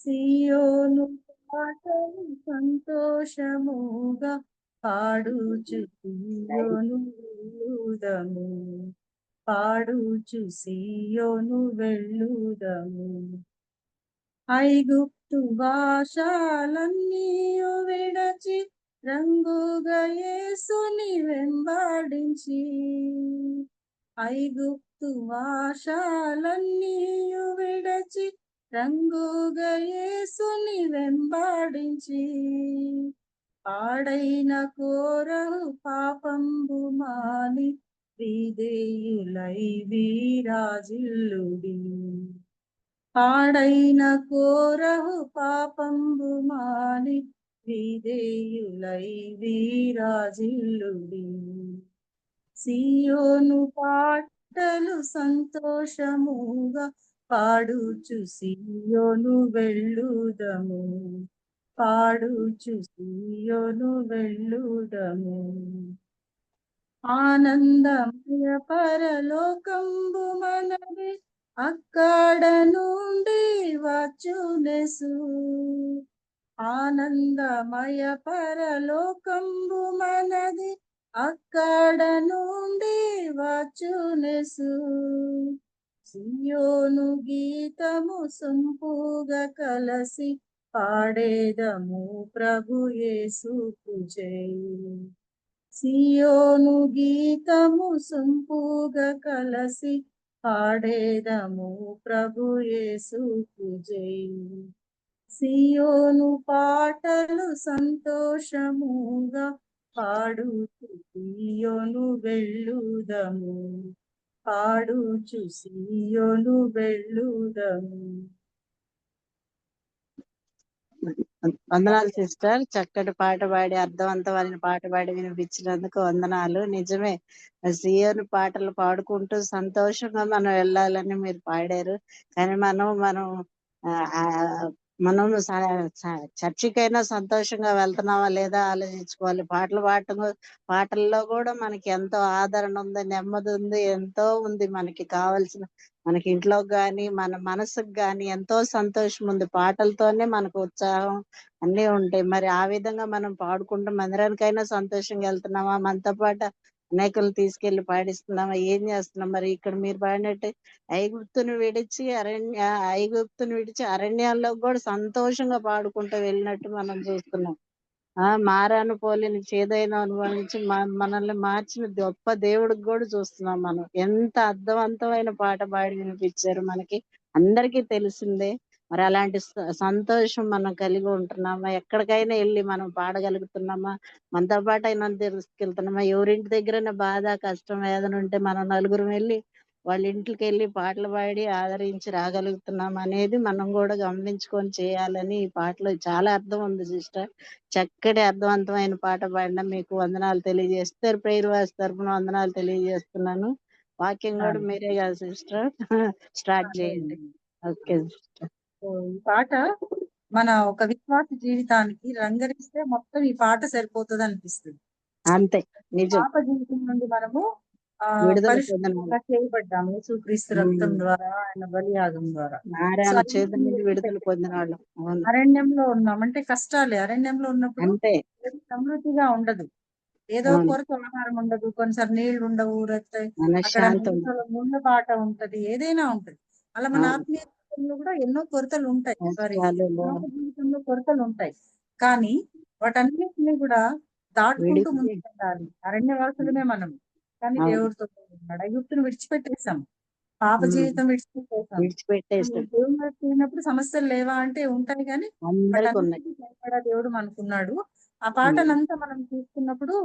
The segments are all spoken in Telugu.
సియోను పాటలు సంతోషముగా పాడుచు సియోను వెళ్ళుదము, పాడుచు సియోను వెళ్ళుదము. ఐగుప్తు భాషలన్నీయు విడచి రంగుగా యేసుని వెంబడించి, ఐగుప్తు భాషలన్నీయు విడచి రంగుగా యేసుని వెంబడించి, పాడైన కోరహు పాపంబు మాని విధేయులై వీరాజిల్లుడి. పాడైన కోరహు పాపంబు మాని విధేయులై వీరాజిల్లుడి. సియోను పాటలు సంతోషముగా పాడుచు సియోను వెళ్ళుదము, పాడుచు సియోను వెళ్ళుదము. ఆనందమయ పరలోకంబు మనది, అక్కడ నుండి వచ్చునెసు. ఆనందమయ పరలోకంబు మనది, అక్కడ నుండి వచ్చునెసు. సియోను గీతము సొంపుగా కలసి పాడేదము ప్రభు యేసుకు జై. సియోను గీతము సొంపుగా కలసి పాడేదము ప్రభు యేసుకు జై. సియోను పాటలు సంతోషముగా పాడుచు సియోను వెళ్ళుదము, పాడుచు సియోను వెళ్ళుదము. వందనాలు సిస్టర్. చక్కటి పాట పాడి అర్థవంతమైన పాట పాడి వినిపించినందుకు వందనాలు. నిజమే, సియోను పాటలు పాడుకుంటూ సంతోషంగా మనం వెళ్ళాలని మీరు పాడారు. కానీ మనం మనం చర్చికైనా సంతోషంగా వెళ్తున్నావా లేదా ఆలోచించుకోవాలి. పాటల్లో కూడా మనకి ఎంతో ఆదరణ ఉంది, నెమ్మది ఉంది, ఎంతో ఉంది. మనకి కావాల్సిన మనకి ఇంట్లో గాని మన మనసుకు గాని ఎంతో సంతోషం ఉంది. పాటలతోనే మనకు ఉత్సాహం అన్నీ ఉంటాయి. మరి ఆ విధంగా మనం పాడుకుంటూ మందిరానికైనా సంతోషంగా వెళ్తున్నామా, మనతో పాటు అనేకులు తీసుకెళ్లి పాడిస్తున్నామా, ఏం చేస్తున్నాం? మరి ఇక్కడ మీరు పాడినట్టు ఐగుప్తును విడిచి అరణ్యాల్లో కూడా సంతోషంగా పాడుకుంటూ వెళ్ళినట్టు మనం చూస్తున్నాం. మారాను పోలిన చేదైన అనుభవించి మనల్ని మార్చిన గొప్ప దేవుడికి కూడా చూస్తున్నాం. మనం ఎంత అర్థవంతమైన పాట పాడి వినిపించారు. మనకి అందరికీ తెలిసిందే. మరి అలాంటి సంతోషం మనం కలిగి ఉంటున్నామా? ఎక్కడికైనా వెళ్ళి మనం పాడగలుగుతున్నామా? మనతో పాటు అయినా తీసుకెళ్తున్నామా? ఎవరింటి దగ్గరైనా బాధ కష్టం వేదన ఉంటే మనం నలుగురు వెళ్ళి వాళ్ళ ఇంటికి వెళ్ళి పాటలు పాడి ఆదరించి రాగలుగుతున్నాం అనేది మనం కూడా గమనించుకొని చేయాలని ఈ పాటలో చాలా అర్థం ఉంది సిస్టర్. చక్కటి అర్థవంతమైన పాట పాడిన మీకు వందనాలు తెలియజేస్తారు. ప్రేయర్ వాయిస్ తరపున వందనాలు తెలియజేస్తున్నాను. వాక్యం కూడా మీరే కదా సిస్టర్, స్టార్ట్ చేయండి. Okay sister. ఈ పాట మన ఒక విశ్వాస జీవితానికి రంగరిస్తే మొత్తం ఈ పాట సరిపోతుంది అనిపిస్తుంది. అంతే, నిజం. పాప జీవితం నుండి మనము విడుదల పరిశుద్ధంగా చేయబడ్డాము యేసుక్రీస్తు రక్తం ద్వారా, ఆయన బలియాగం ద్వారా. చేతి నుండి విడుదల పొందిన వాళ్ళు. అరణ్యంలో ఉన్నాం అంటే కష్టాలే. అరణ్యంలో ఉన్నప్పుడు అంతే, సమృద్ధిగా ఉండదు. ఏదో కొరత ఆహారం ఉండదు, కొన్నిసార్లు నీళ్లు ఉండవు, అక్కడ ముళ్ళ బాట ఉంటది, ఏదైనా ఉంటది. అలా మన ఆత్మీయ జీవితంలో కూడా ఎన్నో కొరతలు ఉంటాయి, జీవితంలో కొరతలు ఉంటాయి. కానీ వాటన్నిటిని కూడా దాటుకుంటూ ముందుకు వెళ్ళాలి. అరణ్యవాసులమే మనం, కానీ దేవుడితో ఉన్నాడు. ఐగుప్తును విడిచిపెట్టేశాం, పాప జీవితం విడిచిపెట్టేసాం. దేవుని వైపు తిరిగినప్పుడు సమస్యలు లేవా అంటే ఉంటాయి, కానీ దేవుడు మనకున్నాడు. ఆ పాటనంతా మనం చూసుకున్నప్పుడు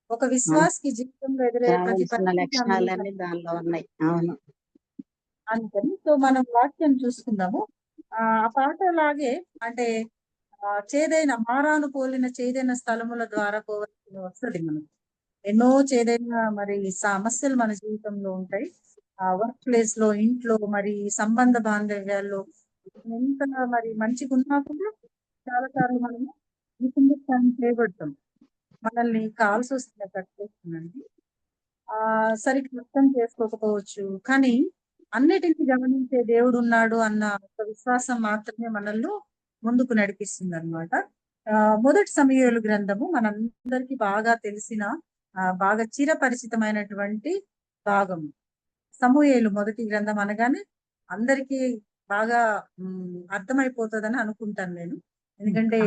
ఒక విశ్వాసకి జీవితంలో ఎదురయ్యే ప్రతి లక్షణాలన్నీ దానిలో ఉన్నాయి. అవును, అందుకని సో మనం వాక్యం చూసుకుందాము. ఆ పాట లాగే అంటే చేదైన మారాను పోలిన చేదైన స్థలముల ద్వారా పోవాల్సి వస్తుంది. మనం ఎన్నో చేదైన మరి సమస్యలు మన జీవితంలో ఉంటాయి. వర్క్ ప్లేస్ లో, ఇంట్లో, మరి సంబంధ బాంధవ్యాల్లో ఎంత మరి మంచిగా ఉన్నా కూడా చాలా సార్లు మనము మిస్అండర్స్టాండింగ్ చేయబడతాం. మనల్ని కాల్సి వస్తుంది, కట్టేస్తుందండి. సరిగ్గా అర్థం చేసుకోకపోవచ్చు, కానీ అన్నిటిని గమనించే దేవుడు ఉన్నాడు అన్న ఒక విశ్వాసం మాత్రమే మనల్ని ముందుకు నడిపిస్తుంది అనమాట. మొదటి సమూయేలు గ్రంథము మనందరికి బాగా తెలిసిన బాగా చిరపరిచితమైనటువంటి భాగం. సమూయేలు మొదటి గ్రంథం అనగానే అందరికీ బాగా అర్థమైపోతుందని అనుకుంటాను నేను. ఎందుకంటే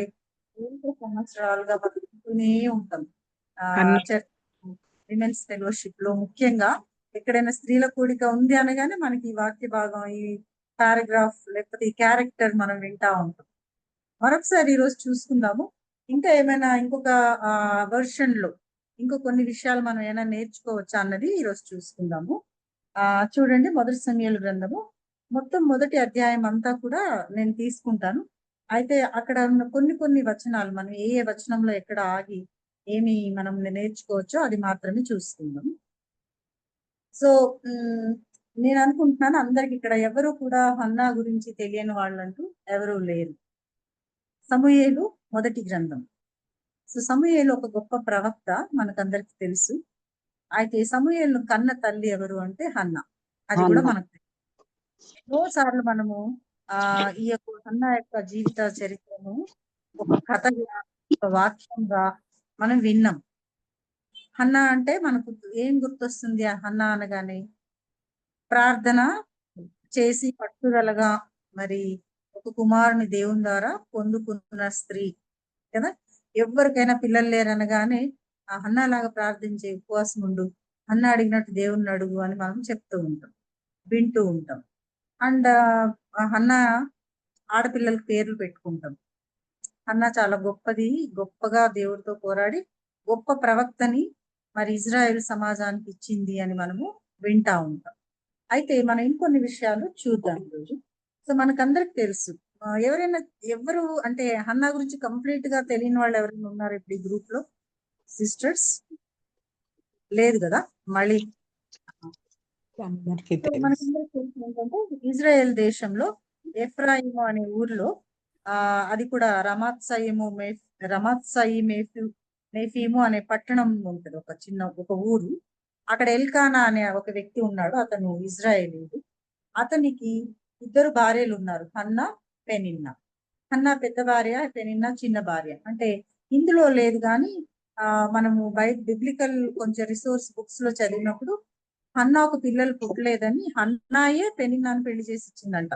ఎన్నో సంవత్సరాలుగా మనం వింటూనే ఉంటాం. చర్చ్ విమెన్స్ ఫెలోషిప్ లో ముఖ్యంగా ఎక్కడైనా స్త్రీల కూడిక ఉంది అనగానే మనకి ఈ వాక్య భాగం, ఈ పారాగ్రాఫ్ లేకపోతే ఈ క్యారెక్టర్ మనం వింటా ఉంటాం. మరొకసారి ఈరోజు చూసుకుందాము. ఇంకా ఏమైనా ఇంకొక వర్షన్ లో ఇంకో కొన్ని విషయాలు మనం ఏమైనా నేర్చుకోవచ్చా అన్నది ఈరోజు చూసుకుందాము. చూడండి, మొదటి సమూయేలు గ్రంథము మొత్తం మొదటి అధ్యాయం అంతా కూడా నేను తీసుకుంటాను. అయితే అక్కడ ఉన్న కొన్ని కొన్ని వచనాలు మనం ఏ ఏ వచనంలో ఎక్కడ ఆగి ఏమి మనం నేర్చుకోవచ్చో అది మాత్రమే చూసుకుందాం. సో నేను అనుకుంటున్నాను అందరికి ఇక్కడ ఎవరు కూడా హన్నా గురించి తెలియని వాళ్ళంటూ ఎవరూ లేరు. సమూయేలు మొదటి గ్రంథం. సో సమూయేలు ఒక గొప్ప ప్రవక్త, మనకందరికి తెలుసు. అయితే సమూయేలును కన్న తల్లి ఎవరు అంటే హన్నా. అది కూడా మనకు తెలుసు. ఎన్నోసార్లు మనము ఈ యొక్క హన్నా యొక్క జీవిత చరిత్రను ఒక కథగా, ఒక వాక్యంగా మనం విన్నాం. హన్నా అంటే మనకు ఏం గుర్తొస్తుంది? ఆ హన్నా అనగానే ప్రార్థన చేసి పట్టుదలగా మరి ఒక కుమారుని దేవుని ద్వారా పొందుకున్న స్త్రీ కదా. ఎవరికైనా పిల్లలు లేరనగానే ఆ హన్నా లాగా ప్రార్థించే, ఉపవాసం ఉండు, హన్నా అడిగినట్టు దేవుణ్ణి అడుగు అని మనం చెప్తూ ఉంటాం, వింటూ ఉంటాం. అండ్ హన్నా ఆడపిల్లలకు పేర్లు పెట్టుకుంటాం. హన్నా చాలా గొప్పది, గొప్పగా దేవుడితో పోరాడి గొప్ప ప్రవక్తని మరి ఇజ్రాయెల్ సమాజానికి ఇచ్చింది అని మనము వింటా ఉంటాం. అయితే మనం ఇంకొన్ని విషయాలు చూద్దాం ఈరోజు. సో మనకందరికి తెలుసు. ఎవరు అంటే హన్నా గురించి కంప్లీట్ గా తెలియని వాళ్ళు ఎవరైనా ఉన్నారు ఇప్పుడు ఈ గ్రూప్ లో? సిస్టర్స్ లేదు కదా. మళ్ళీ మనకందరికి తెలుసు ఏంటంటే ఇజ్రాయెల్ దేశంలో ఎఫ్రాయిము అనే ఊర్లో అది కూడా మేఫీము అనే పట్టణం ఉంటుంది, ఒక చిన్న ఒక ఊరు. అక్కడ ఎల్కానా అనే ఒక వ్యక్తి ఉన్నాడు. అతను ఇజ్రాయేలీయుడు. అతనికి 2 భార్యలు ఉన్నారు, హన్నా, పెనిన్నా. హన్నా పెద్ద భార్య, పెనిన్నా చిన్న భార్య. అంటే ఇందులో లేదు కానీ మనము బిబ్లికల్ కొంచెం రిసోర్స్ బుక్స్ లో చదివినప్పుడు హన్నాకు పిల్లలు పుట్టలేదని హన్నాయే పెనిన్నాను పెళ్లి చేసి ఇచ్చిందంట.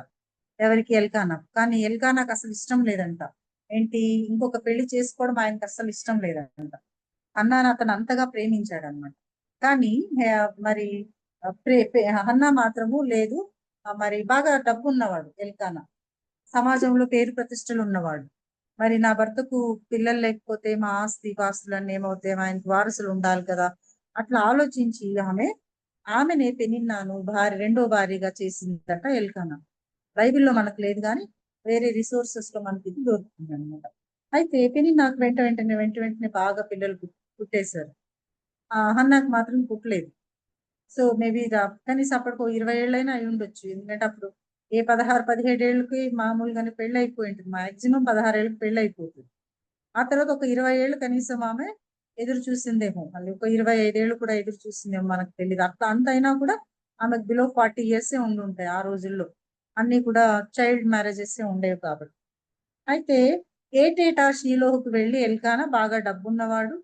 ఎవరికి? ఎల్కానా. కానీ ఎల్కానాకు అసలు ఇష్టం లేదంట. ఏంటి, ఇంకొక పెళ్లి చేసుకోవడం ఆయనకు అసలు ఇష్టం లేదంట. హన్నాను అతను అంతగా ప్రేమించాడు అనమాట. కానీ మరి హన్నా మాత్రము లేదు. మరి బాగా డబ్బు ఉన్నవాడు ఎల్కానా, సమాజంలో పేరు ప్రతిష్టలు ఉన్నవాడు. మరి నా భర్తకు పిల్లలు లేకపోతే మా ఆస్తి పాస్తులన్నీ ఏమవుతాయి, ఆయనకు వారసులు ఉండాలి కదా. అట్లా ఆలోచించి ఆమెనే పెనిన్నాను రెండో భార్యగా చేసిందట ఎల్కానా. బైబిల్లో మనకు లేదు కానీ వేరే రిసోర్సెస్ లో మనకి ఇది దొరుకుతుంది అనమాట. అయితే పెనిన్నాకు వెంట వెంటనే బాగా పిల్లలు పుట్టేశారు. హన్నాకు మాత్రం పుట్టలేదు. సో మేబీ కనీసం అప్పటికి 20 ఏళ్ళైనా అయి ఉండొచ్చు. ఎందుకంటే అప్పుడు 16-17 ఏళ్ళకి మామూలుగానే పెళ్లి అయిపోయి ఉంటుంది. మాక్సిమం 16 ఏళ్ళకి పెళ్లి అయిపోతుంది. ఆ తర్వాత ఒక 20 ఏళ్ళు కనీసం ఆమె ఎదురు చూసిందేమో, మళ్ళీ ఒక 25 ఏళ్ళు కూడా ఎదురు చూసిందేమో మనకు తెలియదు. అట్లా అంత అయినా కూడా ఆమెకు బిలో 40 ఇయర్స్ ఉండి ఉంటాయి ఆ రోజుల్లో. అన్ని కూడా చైల్డ్ మ్యారేజెస్ ఉండేవి కాబట్టి. అయితే ఏటేటా షీలోహుకు వెళ్ళి ఎల్కానా బాగా డబ్బున్నవాడు,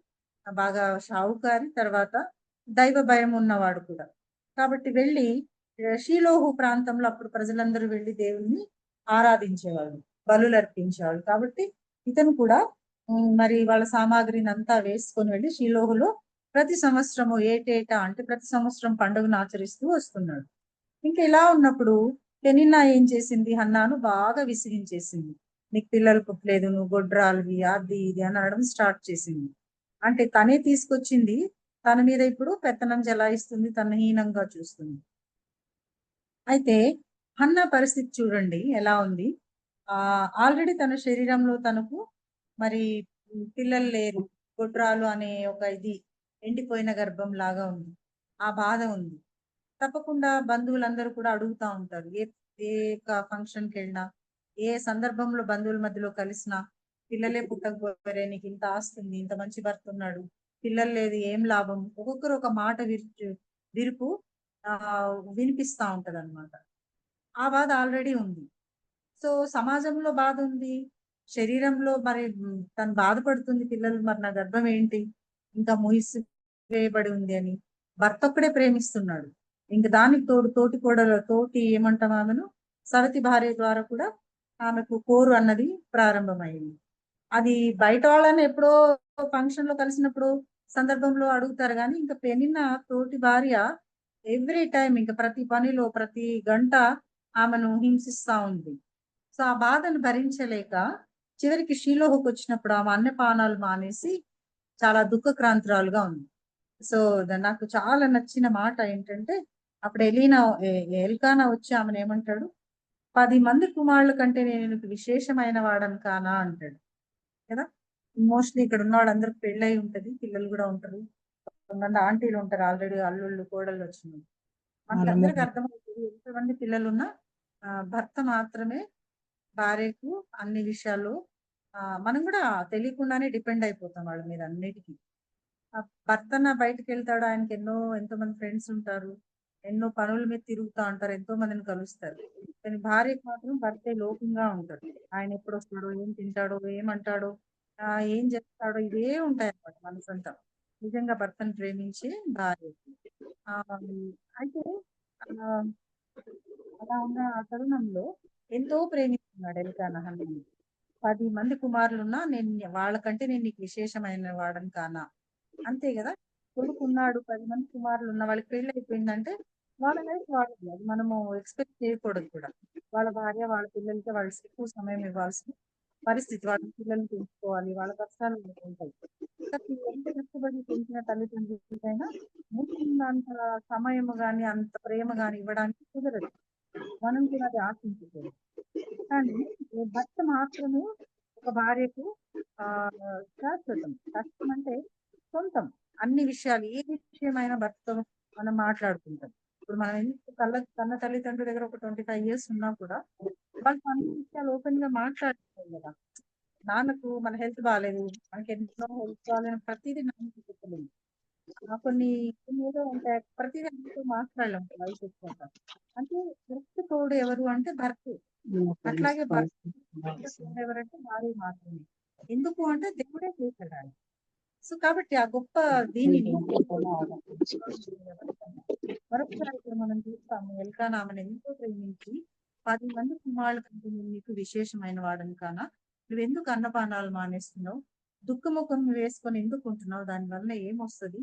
బాగా షావుకారి, తర్వాత దైవ భయం ఉన్నవాడు కూడా. కాబట్టి వెళ్ళి షీలోహు ప్రాంతంలో అప్పుడు ప్రజలందరూ వెళ్ళి దేవుణ్ణి ఆరాధించేవాళ్ళు, బలులు అర్పించేవాళ్ళు. కాబట్టి ఇతను కూడా మరి వాళ్ళ సామాగ్రిని అంతా వేసుకొని వెళ్ళి షీలోహులో ప్రతి సంవత్సరము ఏటేటా అంటే ప్రతి సంవత్సరం పండుగను ఆచరిస్తూ వస్తున్నాడు. ఇంకా ఇలా ఉన్నప్పుడు పెనిన్నా ఏం చేసింది? హన్నాను బాగా విసిగించేసింది. నీకు పిల్లలు పుట్టలేదు, నువ్వు గొడ్రాలివి, అది ఇది అని అనడం స్టార్ట్ చేసింది. అంటే తనే తీసుకొచ్చింది, తన మీద ఇప్పుడు పెత్తనం చెలాయిస్తుంది, తన హీనంగా చూస్తుంది. అయితే హన్నా పరిస్థితి చూడండి ఎలా ఉంది. ఆల్రెడీ తన శరీరంలో తనకు మరి పిల్లలు లేరు, గొడ్రాలు అనే ఒక ఇది ఎండిపోయిన గర్భం లాగా ఉంది, ఆ బాధ ఉంది. తప్పకుండా బంధువులందరూ కూడా అడుగుతా ఉంటారు. ఏ ఏ ఫంక్షన్కి వెళ్ళినా, ఏ సందర్భంలో బంధువుల మధ్యలో కలిసినా, పిల్లలే పుట్టకపోయారే, నీకు ఇంత ఆస్తుంది, ఇంత మంచి భర్త ఉన్నాడు, పిల్లలు లేదు, ఏం లాభం? ఒక్కొక్కరు ఒక మాట విరుపు వినిపిస్తా ఉంటది అనమాట. ఆ బాధ ఆల్రెడీ ఉంది. సో సమాజంలో బాధ ఉంది, శరీరంలో మరి తను బాధపడుతుంది, పిల్లలు మరి నా గర్భం ఏంటి ఇంకా ముగిసి వేయబడి ఉంది అని. భర్త ఒక్కడే ప్రేమిస్తున్నాడు. ఇంక దానికి తోడు తోటి కోడలు, తోటి ఏమంటాం ఆమెను, సవతి భార్య ద్వారా కూడా ఆమెకు పోరు అన్నది ప్రారంభమైంది. అది బయట వాళ్ళని ఎప్పుడో ఫంక్షన్ లో కలిసినప్పుడు సందర్భంలో అడుగుతారు కానీ, ఇంకా పెనిన్న తోటి భార్య ఎవ్రీ టైం ఇంకా ప్రతి పనిలో ప్రతి గంట ఆమెను హింసిస్తా ఉంది. సో ఆ బాధను భరించలేక చివరికి షీలోహుకు వచ్చినప్పుడు ఆమె అన్నపానాలు మానేసి చాలా దుఃఖక్రాంతురాలుగా ఉంది. సో నాకు చాలా నచ్చిన మాట ఏంటంటే, అప్పుడు ఎల్కానా వచ్చి ఆమెను ఏమంటాడు, 10 మంది కుమారుల కంటే నేను నీకు విశేషమైన వాడను కానా అంటాడు కదా. మోస్ట్లీ ఇక్కడ ఉన్న వాళ్ళందరికి పెళ్ళై ఉంటది, పిల్లలు కూడా ఉంటారు, కొంతమంది ఆంటీలు ఉంటారు, ఆల్రెడీ అల్లుళ్ళు కోడళ్ళు వచ్చినాయి. మనకందరికి అర్థమవుతుంది ఎంతమంది పిల్లలున్నా భర్త మాత్రమే భార్యకు అన్ని విషయాల్లో మనం కూడా తెలియకుండానే డిపెండ్ అయిపోతాం వాళ్ళ మీద అన్నిటికీ. భర్తన బయటకు వెళ్తాడు, ఆయనకి ఎంతో మంది ఫ్రెండ్స్ ఉంటారు, ఎన్నో పనుల మీద తిరుగుతూ ఉంటారు, ఎంతో మందిని కలుస్తారు. కానీ భార్యకు మాత్రం భర్తే లోకంగా ఉంటాడు. ఆయన ఎప్పుడు వస్తాడో, ఏం తింటాడో, ఏమంటాడో, ఏం చెప్తాడో, ఇవే ఉంటాయి అన్నమాట మనసంతా. నిజంగా భర్తను ప్రేమించే భార్యకి. అయితే అలా ఉన్న ఆ తరుణంలో ఎంతో ప్రేమిస్తున్నాడు ఎల్కానా హన్నని. 10 మంది కుమారులున్నా వాళ్ళకంటే నేను నీకు విశేషమైన వాడని కానా. అంతే కదా. కొడుకున్నాడు, 10 మంది కుమారులు ఉన్న వాళ్ళకి పెళ్లి అయిపోయిందంటే వాళ్ళ లైఫ్ వాళ్ళది, అది మనము ఎక్స్పెక్ట్ చేయకూడదు కూడా. వాళ్ళ భార్య వాళ్ళ పిల్లలకి వాళ్ళు ఎక్కువ సమయం ఇవ్వాల్సిన పరిస్థితి, వాళ్ళ పిల్లల్ని పెంచుకోవాలి, వాళ్ళ కష్టాలు ఉంటాయి. ఎంత కష్టపడి పెంచిన తల్లిదండ్రులకైనా ముందున్నంత సమయం గాని అంత ప్రేమ గాని ఇవ్వడానికి కుదరదు. మనం కూడా అది ఆశించకూడదు. కానీ భర్త మాత్రమే ఒక భార్యకు ఆ శాశ్వతం. కష్టం అంటే సొంతం. అన్ని విషయాలు ఏ విషయమైనా భర్తతో మనం మాట్లాడుకుంటాం. ఇప్పుడు మనం ఎందుకు కన్న తల్లిదండ్రుల దగ్గర ఒక 25 years ఉన్నా కూడా వాళ్ళతో అన్ని విషయాలు ఓపెన్ గా మాట్లాడుకోవాలి కదా. నాన్నకు మన హెల్త్ బాగాలేదు, మనకి ఎన్నో హెల్త్ బాగాలేని ప్రతిదీ నాన్నకి చెప్పలేము. కొన్ని కొన్ని ఏదో ఉంటాయి, ప్రతిదీ ఆయనతో మాట్లాడలేము వయసు ఎక్కువ. అంటే కరెక్ట్ తోడు ఎవరు అంటే భర్తే. అట్లాగే భర్త తోడు ఎవరంటే భార్య మాత్రమే. ఎందుకు అంటే దేవుడే చేశాడు ఆయన. సో కాబట్టి ఆ గొప్ప దీనిని మరొకసారి ఇక్కడ మనం చూస్తాము, ఎల్కానా ఆమెను ఎంతో ప్రేమించి 10 మంది కుమారుల కంటే నేను నీకు విశేషమైన వాడను కానా, నువ్వెందుకు అన్నపానాలు మానేస్తున్నావు, దుఃఖముఖం వేసుకొని ఎందుకు ఉంటున్నావు, దానివల్ల ఏమొస్తుంది,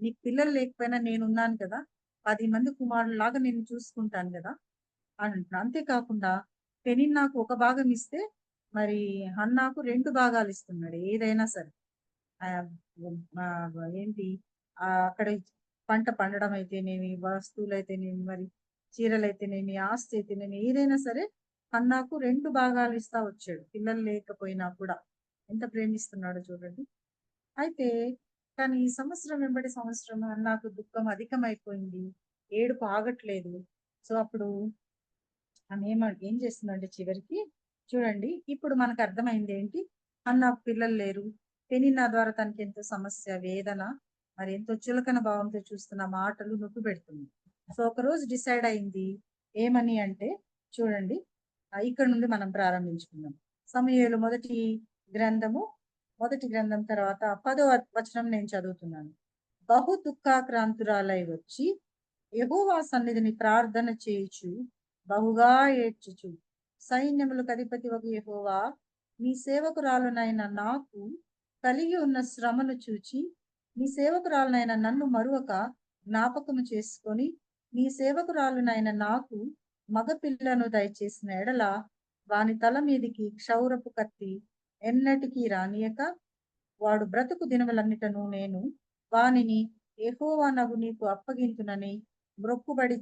నీకు పిల్లలు లేకపోయినా నేనున్నాను కదా, 10 మంది కుమారుల లాగా నేను చూసుకుంటాను కదా అని అంటున్నాను. అంతేకాకుండా పెనిన్నాకు ఒక భాగం ఇస్తే మరి హన్నాకు 2 భాగాలు ఇస్తున్నాడు ఏదైనా సరే. ఏంటి అక్కడ పంట పండడం అయితేనేమి, వస్తువులు అయితేనేమి, మరి చీరలు అయితేనేమి, ఆస్తి అయితేనేమి, ఏదైనా సరే హన్నాకు 2 భాగాలు ఇస్తా వచ్చాడు, పిల్లలు లేకపోయినా కూడా. ఎంత ప్రేమిస్తున్నాడో చూడండి. అయితే కానీ ఈ సంవత్సరం వెంబడి సంవత్సరం నాకు దుఃఖం అధికమైపోయింది, ఏడుపు ఆగట్లేదు. సో అప్పుడు ఆమె ఏం చేస్తుందంటే చివరికి చూడండి, ఇప్పుడు మనకు అర్థమైంది ఏంటి, నాకు పిల్లలు లేరు, పెనిన్నా ద్వారా తనకి ఎంతో సమస్య, వేదన, మరి ఎంతో చులకన భావంతో చూస్తున్న మాటలు నొప్పి పెడుతుంది. సో ఒక రోజు డిసైడ్ అయింది ఏమని అంటే, చూడండి ఇక్కడ నుండి మనం ప్రారంభించుకుందాం. సమూయేలు మొదటి గ్రంథం తర్వాత 10వ వచనం నేను చదువుతున్నాను. బహు దుఃఖాక్రాంతురాలై వచ్చి యెహోవా సన్నిధిని ప్రార్థన చేయుచు బహుగా ఏడ్చుచు, సైన్యములకు అధిపతి ఒక యెహోవా, నీ సేవకురాలునైన నాకు కలిగి ఉన్న శ్రమను చూచి నీ సేవకురాలునైన నన్ను మరొక జ్ఞాపకము చేసుకొని నీ సేవకురాలునైన నాకు మగపిల్లను దయచేసిన ఎడల వాని తల మీదికి క్షౌరపు కత్తి ఎన్నటికీ రానియక వాడు బ్రతుకు దినములన్నిటను నేను వానిని యెహోవా నగు నీకు అప్పగింతునని మ్రొక్కుబడి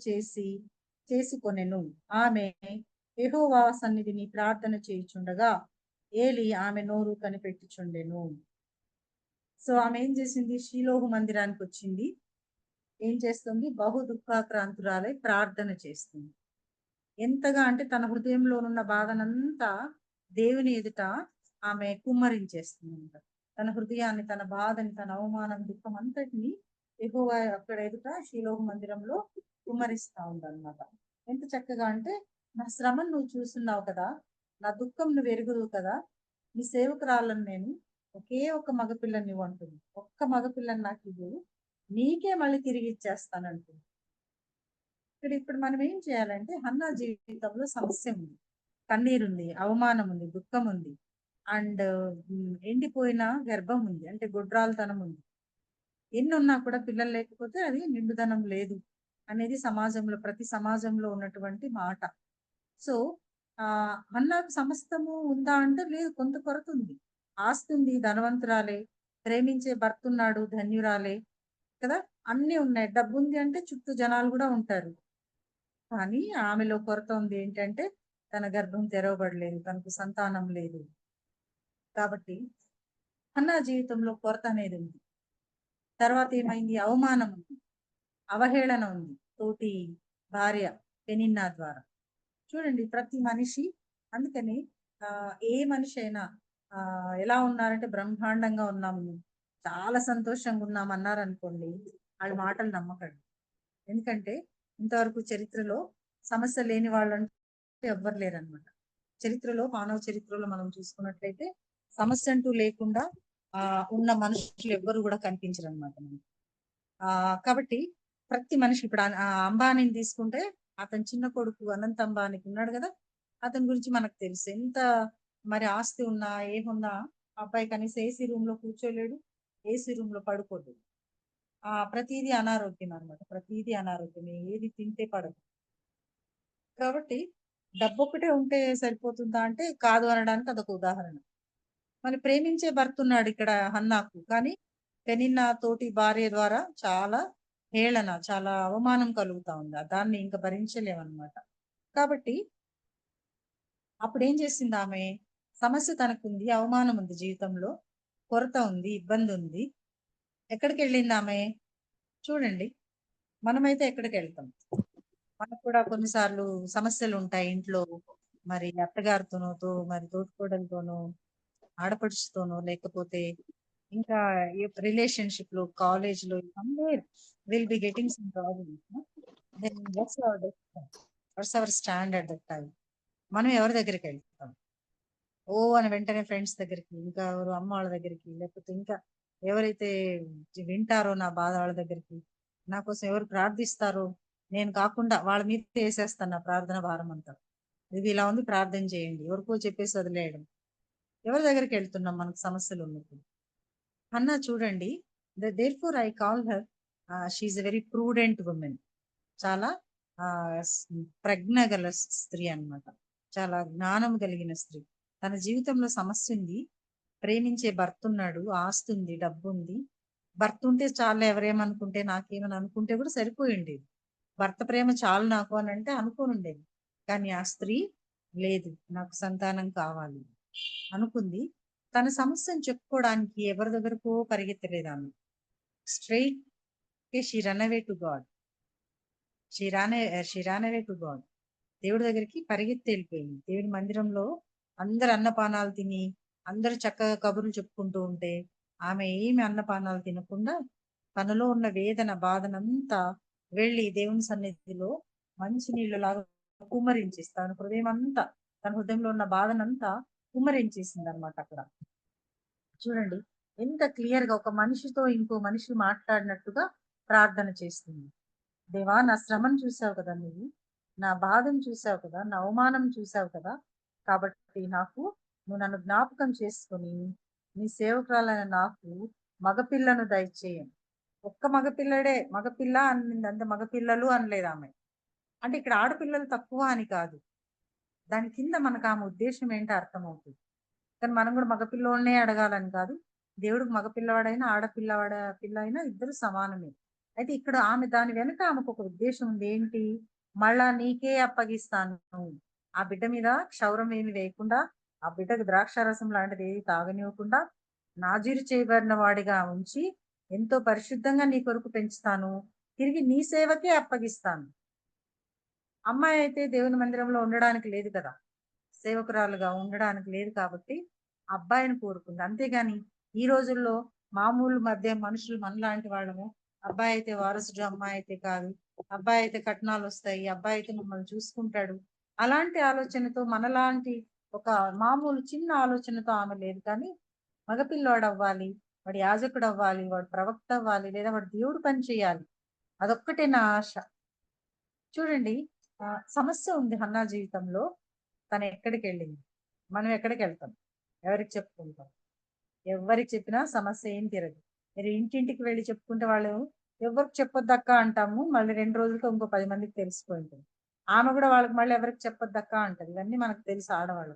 చేసుకొనెను. ఆమె యెహోవా సన్నిధిని ప్రార్థన చేయుచుండగా ఏలి ఆమె నోరు కనిపెట్టుచుండెను. సో ఆమె ఏం చేసింది, షీలోహు మందిరానికి వచ్చింది. ఏం చేస్తుంది, బహు దుఃఖాక్రాంతురాలై ప్రార్థన చేస్తుంది. ఎంతగా అంటే తన హృదయంలోనున్న బాధనంతా దేవుని ఎదుట ఆమె కుమ్మరించేస్తుంది. తన హృదయాన్ని, తన బాధని, తన అవమానం, దుఃఖం అంతటిని యెహోవా అక్కడ ఎదుట షీలోహు మందిరంలో కుమ్మరిస్తా ఉందన్నమాట. ఎంత చక్కగా అంటే, నా శ్రమను నువ్వు చూస్తున్నావు కదా, నా దుఃఖం నువ్వు ఎరుగుదువు కదా, నీ సేవకురాలను నేను ఒకే ఒక్క మగపిల్లని అంటుంది. ఒక్క మగపిల్లని నాకు ఇవ్వు, నీకే మళ్ళీ తిరిగి ఇచ్చేస్తానంటుంది. ఇప్పుడు మనం ఏం చేయాలంటే, హన్నా జీవితంలో సమస్య ఉంది, కన్నీరుంది, అవమానం ఉంది, దుఃఖం ఉంది, అండ్ ఎండిపోయిన గర్భం ఉంది, అంటే గొడ్రాలతనం ఉంది. ఎన్ని ఉన్నా కూడా పిల్లలు లేకపోతే అది నిండుదనం లేదు అనేది సమాజంలో, ప్రతి సమాజంలో ఉన్నటువంటి మాట. సో హన్నాకు సమస్తము ఉందా అంటే లేదు, కొంత కొరత ఉంది. ఆస్తి ఉంది, ధనవంతురాలే, ప్రేమించే భర్త ఉన్నాడు, ధన్యురాలే కదా, అన్ని ఉన్నాయి. డబ్బు ఉంది అంటే చుట్టూ జనాలు కూడా ఉంటారు. కానీ ఆమెలో కొరత ఉంది ఏంటంటే, తన గర్భం తెరవబడలేదు, తనకు సంతానం లేదు. కాబట్టి హన్నా జీవితంలో కొరత అనేది ఉంది. తర్వాత ఏమైంది? అవమానం ఉంది, అవహేళన ఉంది, తోటి భార్య పెనిన్నా ద్వారా. చూడండి, ప్రతి మనిషి, అందుకని ఏ మనిషి అయినా ఎలా ఉన్నారంటే, బ్రహ్మాండంగా ఉన్నాము, చాలా సంతోషంగా ఉన్నాము అన్నారనుకోండి, వాళ్ళ మాటలు నమ్మకండి. ఎందుకంటే ఇంతవరకు చరిత్రలో సమస్య లేని వాళ్ళంటే ఎవ్వరు లేరనమాట. చరిత్రలో, మానవ చరిత్రలో మనం చూసుకున్నట్లయితే సమస్య అంటూ లేకుండా ఉన్న మనుషులు ఎవ్వరు కూడా కనిపించరు అనమాట మనకి. కాబట్టి ప్రతి మనిషి, ఇప్పుడు అంబానీని తీసుకుంటే, అతని చిన్న కొడుకు అనంత్ అంబానీకి ఉన్నాడు కదా, అతని గురించి మనకు తెలుసు. ఎంత మరి ఆస్తి ఉన్నా ఏమున్నా అబ్బాయి కనీసం ఏసీ రూమ్ లో కూర్చోలేడు, ఏసీ రూమ్ లో పడుకోలేడు. ప్రతిదీ అనారోగ్యం అనమాట, ప్రతిదీ అనారోగ్యమే, ఏది తింటే పడదు. కాబట్టి డబ్బు ఒకటే ఉంటే సరిపోతుందా అంటే కాదు అనడానికి అదొక ఉదాహరణ. మరి ప్రేమించే భర్త ఉన్నాడు ఇక్కడ హన్నాకు, కానీ పెనిన్నా తోటి భార్య ద్వారా చాలా హేళన, చాలా అవమానం కలుగుతా ఉంది. దాన్ని ఇంకా భరించలేమన్నమాట. కాబట్టి అప్పుడు ఏం చేసింది ఆమె? సమస్య తనకుంది, అవమానం ఉంది, జీవితంలో కొరత ఉంది, ఇబ్బంది ఉంది. ఎక్కడికి వెళ్ళింది ఆమె? చూడండి, మనమైతే ఎక్కడికి వెళ్తాం? మనకు కూడా కొన్నిసార్లు సమస్యలు ఉంటాయి ఇంట్లో. మరి అత్తగారితోనో, మరి తోటికోడలతోనో, ఆడపడుచుతోనో, లేకపోతే ఇంకా రిలేషన్షిప్ లో, కాలేజ్ లో, will be getting some problems. Then what's our stand at that time? మనం ఎవరి దగ్గరికి వెళ్తాం? ఓ అని వెంటనే ఫ్రెండ్స్ దగ్గరికి, ఇంకా ఎవరు అమ్మ వాళ్ళ దగ్గరికి, లేకపోతే ఇంకా ఎవరైతే వింటారో నా బాధ వాళ్ళ దగ్గరికి, నా కోసం ఎవరు ప్రార్థిస్తారో, నేను కాకుండా వాళ్ళ మీద వేసేస్తాను నా ప్రార్థన భారం అంతా. ఇది ఇలా ఉంది, ప్రార్థన చేయండి, ఎవరికో చెప్పేసి వదిలేయడం. ఎవరి దగ్గరికి వెళ్తున్నాం మనకు సమస్యలు ఉన్నప్పుడు? అన్నా చూడండి, therefore I call her, she's a very prudent woman. చాలా ప్రజ్ఞ గల స్త్రీ అన్నమాట, చాలా జ్ఞానం కలిగిన స్త్రీ. తన జీవితంలో సమస్య ఉంది, ప్రేమించే భర్త ఉన్నాడు, ఆస్తి ఉంది, డబ్బు ఉంది. భర్త ఉంటే చాలు, ఎవరేమనుకుంటే నాకేమని అనుకుంటే కూడా సరిపోయి ఉండేది. భర్త ప్రేమ చాలు నాకు అని అంటే అనుకోని ఉండేది. కానీ ఆ స్త్రీ లేదు, నాకు సంతానం కావాలి అనుకుంది. తన సమస్యను చెప్పుకోవడానికి ఎవరి దగ్గరకో పరిగెత్తలేదు ఆమె. Straight she run away to God. She ran away to God. దేవుడి దగ్గరికి పరిగెత్తి వెళ్ళిపోయింది. దేవుడి మందిరంలో అందరు అన్నపానాలు తిని, అందరు చక్కగా కబుర్లు చెప్పుకుంటూ ఉంటే, ఆమె ఏమి అన్నపానాలు తినకుండా తనలో ఉన్న వేదన, బాధనంతా వెళ్ళి దేవుని సన్నిధిలో మంచి నీళ్ళలాగా కుమ్మరించేసి, తన హృదయం అంతా, తన హృదయంలో ఉన్న బాధనంతా కుమ్మరించేసింది అనమాట అక్కడ. చూడండి, ఎంత క్లియర్ గా ఒక మనిషితో ఇంకో మనిషి మాట్లాడినట్టుగా ప్రార్థన చేస్తుంది. దేవా, నా శ్రమను చూసావు కదా, నా బాధను చూసావు కదా, నా అవమానం చూసావు కదా, కాబట్టి నువ్వు నన్ను జ్ఞాపకం చేసుకుని నీ సేవకురాలైన నాకు మగపిల్లను దయచేయండి. ఒక్క మగపిల్లడే, మగపిల్ల అనింది అంతే, మగపిల్లలు అనలేదు ఆమె. అంటే ఇక్కడ ఆడపిల్లలు తక్కువ అని కాదు, దాని కింద మనకు ఆమె ఉద్దేశం ఏంటో అర్థమవుతుంది. కానీ మనం కూడా మగపిల్లోనే అడగాలని కాదు. దేవుడికి మగపిల్లవాడైనా పిల్ల అయినా ఇద్దరు సమానమే. అయితే ఇక్కడ ఆమె దాని వెనుక ఆమెకు ఒక ఉద్దేశం ఉంది. ఏంటి? మళ్ళా నీకే అప్పగిస్తాను, ఆ బిడ్డ మీద క్షౌరం ఏమి వేయకుండా, ఆ బిడ్డకు ద్రాక్షారసం లాంటిది ఏది తాగనివ్వకుండా, నాజీరు చేయబడిన వాడిగా ఉంచి ఎంతో పరిశుద్ధంగా నీ కొరకు పెంచుతాను, తిరిగి నీ సేవకే అప్పగిస్తాను. అమ్మాయి అయితే దేవుని మందిరంలో ఉండడానికి లేదు కదా, సేవకురాలుగా ఉండడానికి లేదు, కాబట్టి అబ్బాయిని కోరుకుంది. అంతేగాని ఈ రోజుల్లో మామూలు మధ్య మనుషులు మనలాంటి వాళ్ళము, అబ్బాయి అయితే వారసుడు, అమ్మాయి అయితే కాదు, అబ్బాయి అయితే కట్నాలు వస్తాయి, అబ్బాయి అయితే మమ్మల్ని చూసుకుంటాడు, అలాంటి ఆలోచనతో మనలాంటి ఒక మామూలు చిన్న ఆలోచనతో ఆమె లేదు, కానీ మగపిల్లోడు అవ్వాలి, వాడు యాజకుడు అవ్వాలి, వాడు ప్రవక్త అవ్వాలి, లేదా వాడు దేవుడు పని చేయాలి, అదొక్కటే నా ఆశ. చూడండి, సమస్య ఉంది హన్నా జీవితంలో. తను ఎక్కడికి వెళ్ళింది, మనం ఎక్కడికి వెళ్తాం, ఎవరికి చెప్పుకుంటాం? ఎవరికి చెప్పినా సమస్య ఏం తీరదు. మీరు ఇంటింటికి వెళ్ళి చెప్పుకుంటే వాళ్ళు ఎవరికి చెప్పొద్దక్క అంటాము, మళ్ళీ 2 రోజులతో ఇంకో 10 మందికి తెలిసిపోయింటుంది. ఆమె కూడా వాళ్ళకి మళ్ళీ ఎవరికి చెప్పొద్దక్క అంటది. ఇవన్నీ మనకు తెలుసు ఆడవాళ్ళు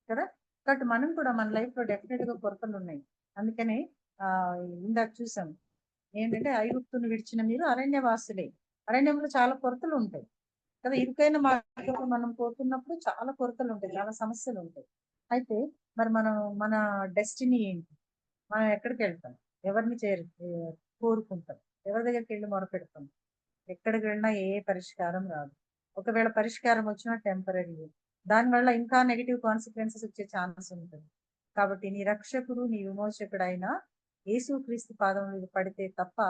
కదా. కాబట్టి మనం కూడా మన లైఫ్ లో డెఫినెట్ గా కొరతలు ఉన్నాయి. అందుకనే ఆ ఇందాక చూసాం ఏంటంటే, ఐగుప్తును విడిచిన మీరు అరణ్యవాసులే. అరణ్యంలో చాలా కొరతలు ఉంటాయి కదా. ఇరుకైన మార్గంలో మనం పోతున్నప్పుడు చాలా కొరతలు ఉంటాయి, చాలా సమస్యలు ఉంటాయి. అయితే మరి మన డెస్టినీ ఏంటి? మనం ఎక్కడికి వెళ్తాం? ఎవరిని కోరుకుంటాం? ఎవరి దగ్గరికి వెళ్ళి మొరపెడతాం? ఎక్కడికి వెళ్ళినా ఏ పరిష్కారం రాదు. ఒకవేళ పరిష్కారం వచ్చినా టెంపరీ, దానివల్ల ఇంకా నెగిటివ్ కాన్సిక్వెన్సెస్ వచ్చే ఛాన్స్ ఉంటుంది. కాబట్టి నీ రక్షకుడు, నీ విమోచకుడు అయిన యేసుక్రీస్తు పాదం మీద పడితే తప్ప